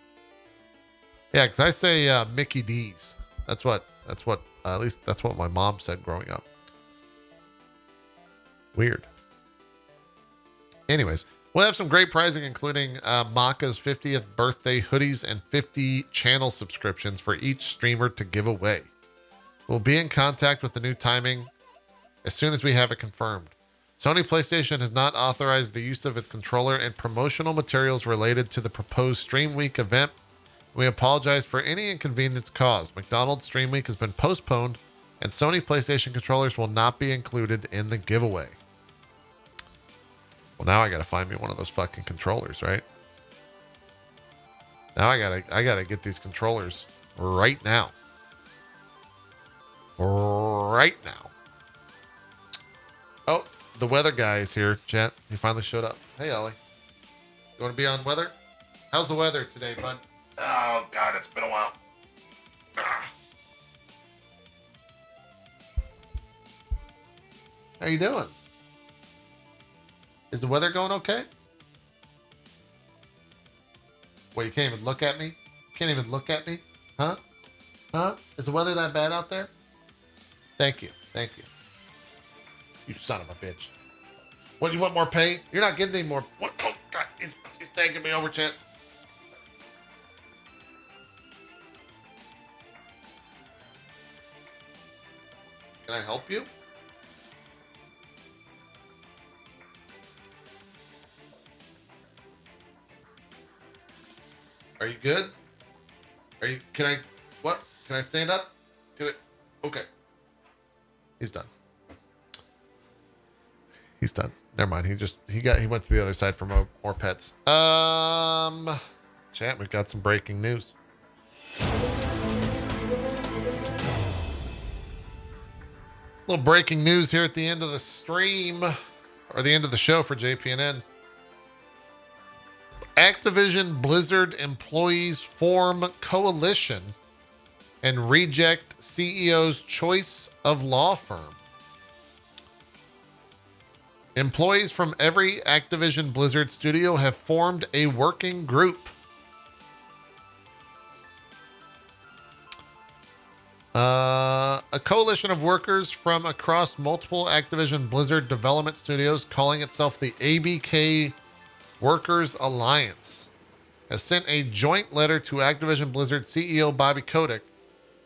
Yeah, because I say Mickey D's. That's what, at least that's what my mom said growing up. Weird. Anyways, we'll have some great pricing, including Maka's 50th birthday hoodies and 50 channel subscriptions for each streamer to give away. We'll be in contact with the new timing as soon as we have it confirmed. Sony PlayStation has not authorized the use of its controller in promotional materials related to the proposed Stream Week event. We apologize for any inconvenience caused. McDonald's Stream Week has been postponed, and Sony PlayStation controllers will not be included in the giveaway. Well, now I gotta find me one of those fucking controllers, right? Now I gotta get these controllers right now. Right now. Oh, the weather guy is here, chat. He finally showed up. Hey, Ollie. You want to be on weather? How's the weather today, bud? Oh, God, it's been a while. How you doing? Is the weather going okay? Well, you can't even look at me? Can't even look at me? Huh? Huh? Is the weather that bad out there? Thank you. Thank you. You son of a bitch. What, you want more pay? You're not getting any more. What? Oh, God. He's taking me over, Chet. Can I help you? Are you good? Can I, what? Can I stand up? Okay. He's done. He's done. Never mind. He went to the other side for more pets. Chat, we've got some breaking news. Little breaking news here at the end of the stream, or the end of the show for JPNN. Activision Blizzard employees form coalition and reject CEO's choice of law firm. Employees from every Activision Blizzard studio have formed a working group. A coalition of workers from across multiple Activision Blizzard development studios, calling itself the ABK Workers Alliance, has sent a joint letter to Activision Blizzard CEO Bobby Kotick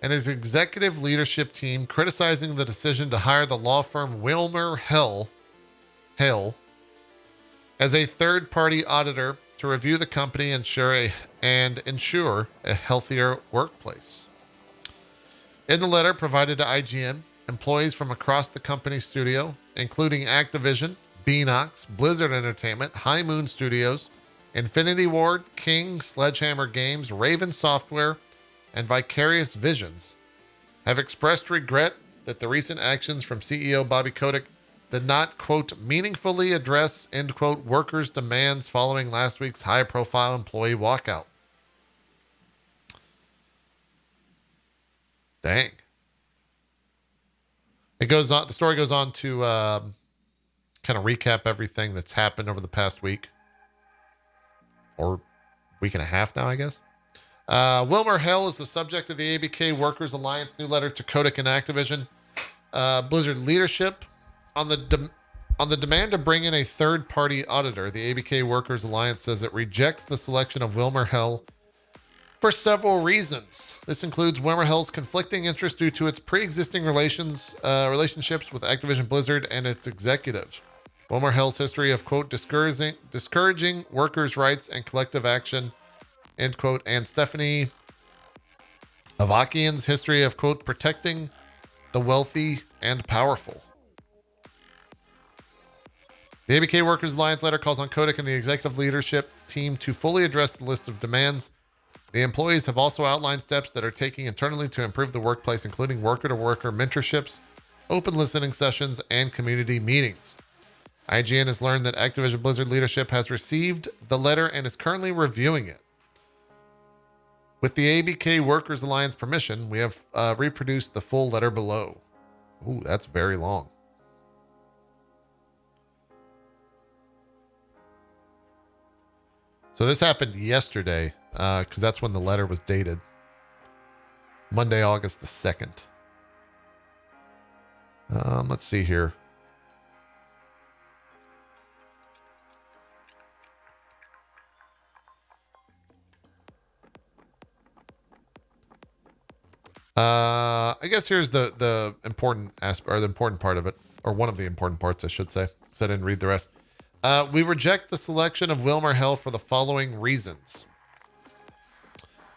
and his executive leadership team, criticizing the decision to hire the law firm WilmerHale as a third-party auditor to review the company and ensure a healthier workplace. In the letter provided to IGN, employees from across the company studio, including Activision, Beanox, Blizzard Entertainment, High Moon Studios, Infinity Ward, King, Sledgehammer Games, Raven Software, and Vicarious Visions, have expressed regret that the recent actions from CEO Bobby Kotick did not, quote, meaningfully address, end quote, workers' demands following last week's high-profile employee walkout. Dang. It goes on. The story goes on to kind of recap everything that's happened over the past week, or week and a half now, I guess. WilmerHale is the subject of the ABK Workers Alliance new letter to Kotick and Activision Blizzard leadership on the demand to bring in a third-party auditor. The ABK Workers Alliance says it rejects the selection of WilmerHale for several reasons. This includes WilmerHale's conflicting interests due to its pre-existing relationships with Activision Blizzard and its executives. WilmerHale's history of, quote, discouraging workers' rights and collective action, end quote, and Stephanie Avakian's history of, quote, protecting the wealthy and powerful. The ABK Workers Alliance letter calls on Kotick and the executive leadership team to fully address the list of demands. The employees have also outlined steps that are taking internally to improve the workplace, including worker-to-worker mentorships, open listening sessions, and community meetings. IGN has learned that Activision Blizzard leadership has received the letter and is currently reviewing it. With the ABK Workers Alliance permission, we have reproduced the full letter below. Ooh, that's very long. So this happened yesterday, because that's when the letter was dated. Monday, August the 2nd. Let's see here. I guess here's the important aspect, or the important part of it, or one of the important parts, I should say, because I didn't read the rest. We reject the selection of WilmerHale for the following reasons.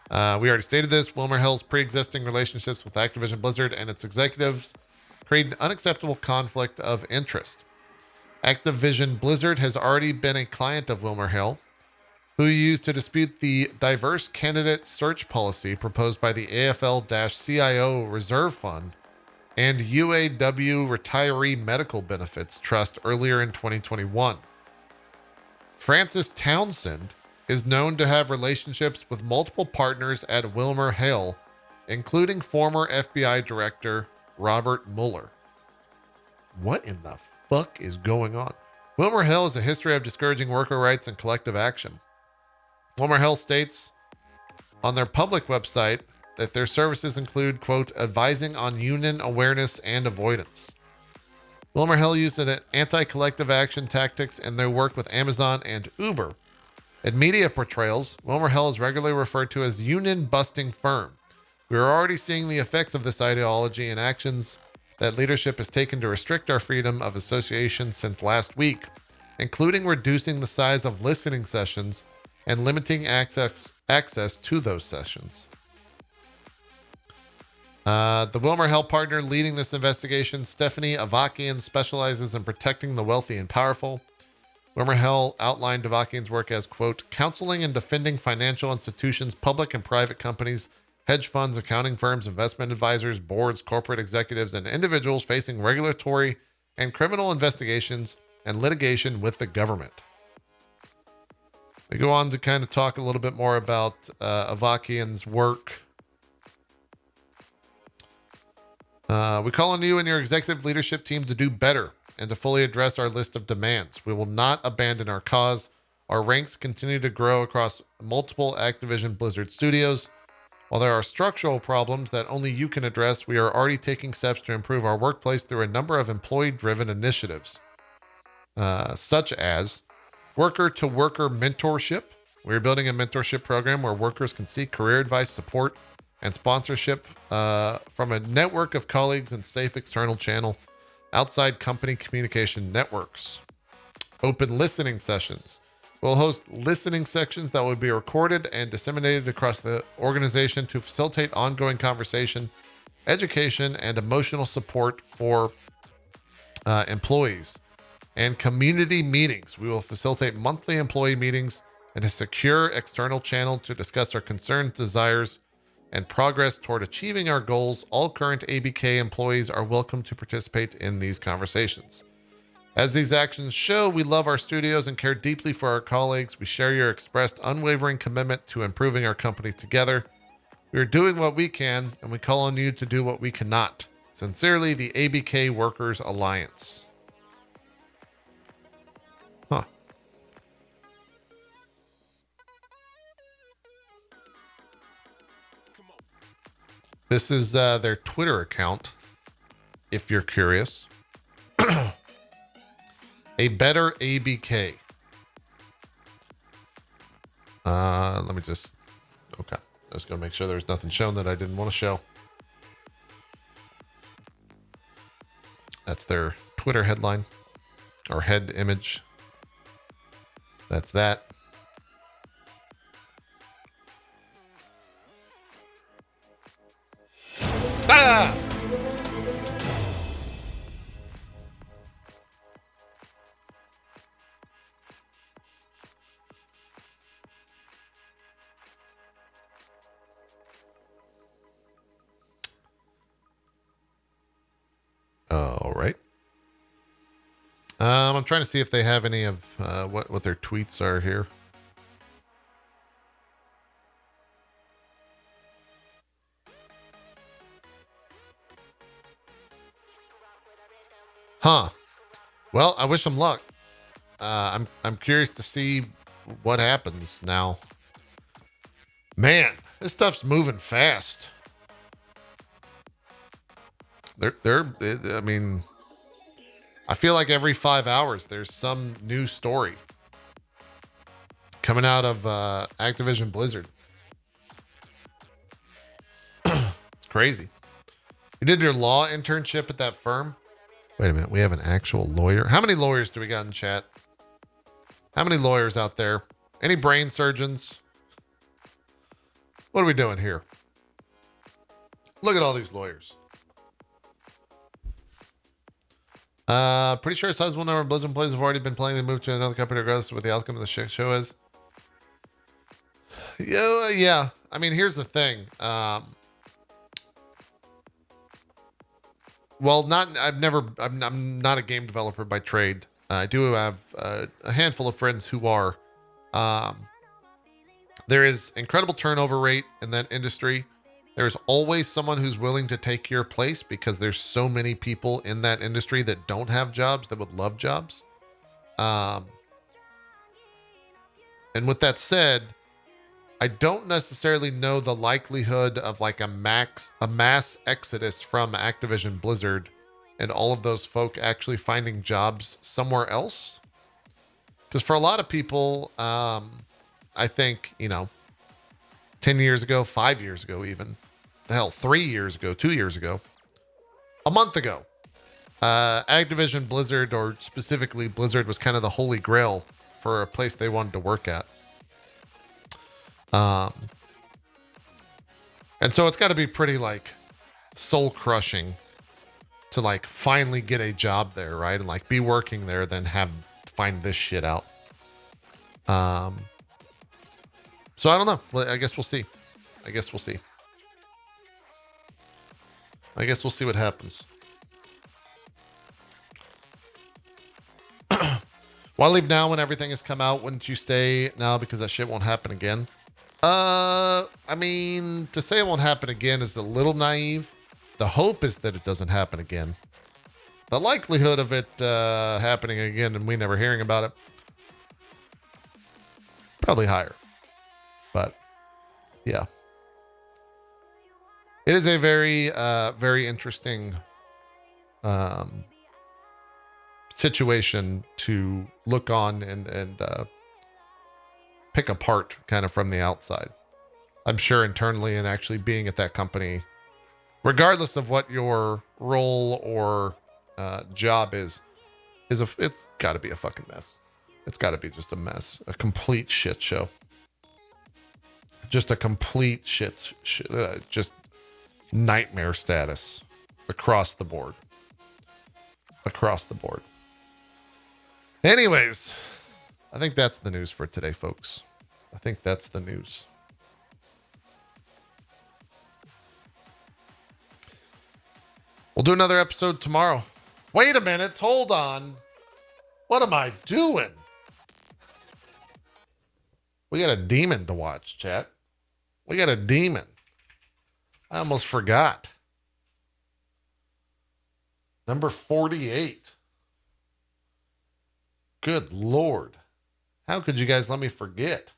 We already stated this. WilmerHale's pre-existing relationships with Activision Blizzard and its executives create an unacceptable conflict of interest. Activision Blizzard has already been a client of WilmerHale, who used to dispute the diverse candidate search policy proposed by the AFL-CIO Reserve Fund and UAW Retiree Medical Benefits Trust earlier in 2021. Francis Townsend is known to have relationships with multiple partners at WilmerHale, including former FBI Director Robert Mueller. What in the fuck is going on? WilmerHale has a history of discouraging worker rights and collective action. WilmerHale states on their public website that their services include, quote, advising on union awareness and avoidance. WilmerHale used anti-collective action tactics in their work with Amazon and Uber. In media portrayals, WilmerHale is regularly referred to as union-busting firm. We are already seeing the effects of this ideology in actions that leadership has taken to restrict our freedom of association since last week, including reducing the size of listening sessions and limiting access to those sessions. The WilmerHale partner leading this investigation, Stephanie Avakian, specializes in protecting the wealthy and powerful. WilmerHale outlined Avakian's work as, quote, counseling and defending financial institutions, public and private companies, hedge funds, accounting firms, investment advisors, boards, corporate executives, and individuals facing regulatory and criminal investigations and litigation with the government. They go on to kind of talk a little bit more about Avakian's work. We call on you and your executive leadership team to do better and to fully address our list of demands. We will not abandon our cause. Our ranks continue to grow across multiple Activision Blizzard studios. While there are structural problems that only you can address, we are already taking steps to improve our workplace through a number of employee-driven initiatives, such as worker-to-worker mentorship. We are building a mentorship program where workers can seek career advice, support, and sponsorship from a network of colleagues and safe external channel outside company communication networks. Open listening sessions. We'll host listening sections that will be recorded and disseminated across the organization to facilitate ongoing conversation, education, and emotional support for employees. And community meetings. We will facilitate monthly employee meetings and a secure external channel to discuss our concerns, desires, and progress toward achieving our goals. All current ABK employees are welcome to participate in these conversations. As these actions show, we love our studios and care deeply for our colleagues. We share your expressed unwavering commitment to improving our company together. We are doing what we can, and we call on you to do what we cannot. Sincerely, the ABK Workers Alliance. Huh. This is their Twitter account, if you're curious. A better ABK. Let me just... Okay. I was going to make sure there's nothing shown that I didn't want to show. That's their Twitter headline. Or head image. That's that. Ah! All right. I'm trying to see if they have any of what their tweets are here. Huh. Well, I wish them luck. I'm curious to see what happens now. Man, this stuff's moving fast. I mean, I feel like every 5 hours there's some new story coming out of Activision Blizzard. It's crazy. You did your law internship at that firm? Wait a minute. We have an actual lawyer. How many lawyers do we got in chat? How many lawyers out there? Any brain surgeons? What are we doing here? Look at all these lawyers. Pretty sure a sizable number of Blizzard players have already been planning to move to another company regardless of what the outcome of the show is. Yeah. I mean, here's the thing. Well, I'm not a game developer by trade. I do have a handful of friends who are. There is incredible turnover rate in that industry. There's always someone who's willing to take your place because there's so many people in that industry that don't have jobs that would love jobs. And with that said, I don't necessarily know the likelihood of like a mass exodus from Activision Blizzard and all of those folk actually finding jobs somewhere else. Because for a lot of people, I think, 10 years ago, 5 years ago, even, the hell, 3 years ago, 2 years ago, a month ago, Activision Blizzard, or specifically Blizzard, was kind of the holy grail for a place they wanted to work at. And so it's got to be pretty like soul crushing to like finally get a job there, right? And like be working there, then find this shit out. So I don't know. I guess we'll see. I guess we'll see what happens. Why leave now when everything has come out? Wouldn't you stay now because that shit won't happen again? I mean, to say it won't happen again is a little naive. The hope is that it doesn't happen again. The likelihood of it happening again and we never hearing about it, probably higher. But yeah, it is a very, very interesting situation to look on and pick apart kind of from the outside. I'm sure internally and actually being at that company, regardless of what your role or job is it's got to be a fucking mess. It's got to be just a mess, a complete shit show. Just a complete just nightmare status across the board. Across the board. Anyways, I think that's the news for today, folks. I think that's the news. We'll do another episode tomorrow. Wait a minute. Hold on. What am I doing? We got a demon to watch, chat. We got a demon. I almost forgot. Number 48. Good Lord. How could you guys let me forget?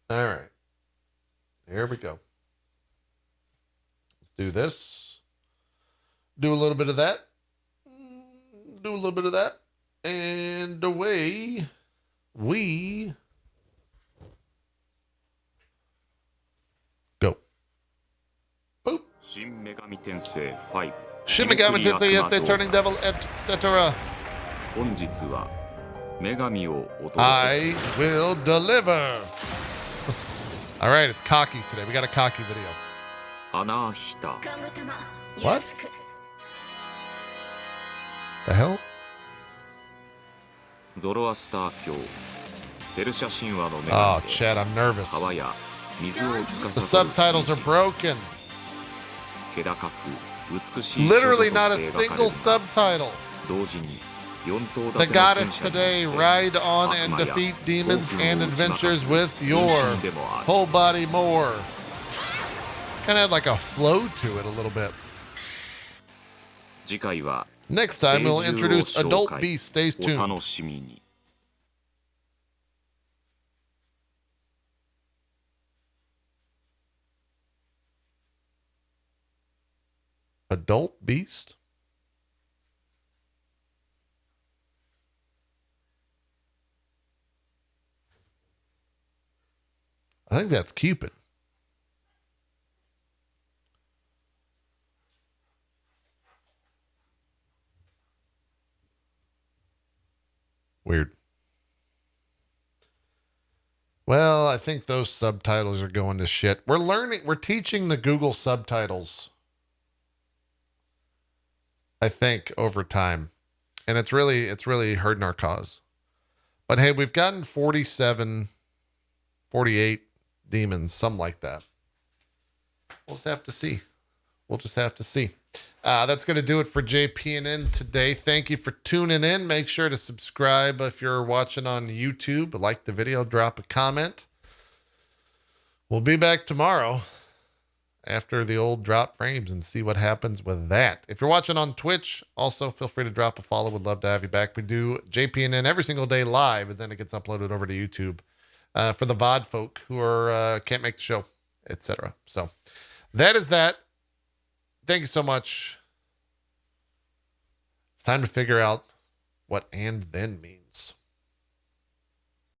All right. Here we go. Let's do this. Do a little bit of that. Do a little bit of that. And away we go. Boop. Shin Megami Tensei 5. Shin Megami Tensei Yesterday, Turning Devil, etc. I will deliver. All right, it's cocky today. We got a cocky video. What? The hell? Oh, Chad, I'm nervous. The subtitles are broken. Literally not a single subtitle. The goddess today, ride on and defeat demons and adventures with your whole body more. Kind of had like a flow to it a little bit. Next time we'll introduce Adult Beast. Stay tuned. Adult Beast? I think that's Cupid. Weird. Well, I think those subtitles are going to shit. We're teaching the Google subtitles, I think, over time. And it's really hurting our cause. But hey, we've gotten 47, 48 demons, something like that. We'll just have to see. That's going to do it for JPNN today. Thank you for tuning in. Make sure to subscribe if you're watching on YouTube. Like the video, drop a comment. We'll be back tomorrow after the old drop frames and see what happens with that. If you're watching on Twitch, also feel free to drop a follow. Would love to have you back. We do JPNN every single day live, and then it gets uploaded over to YouTube for the VOD folk who are can't make the show, etc. So that is that. Thank you so much. It's time to figure out what "and then" means.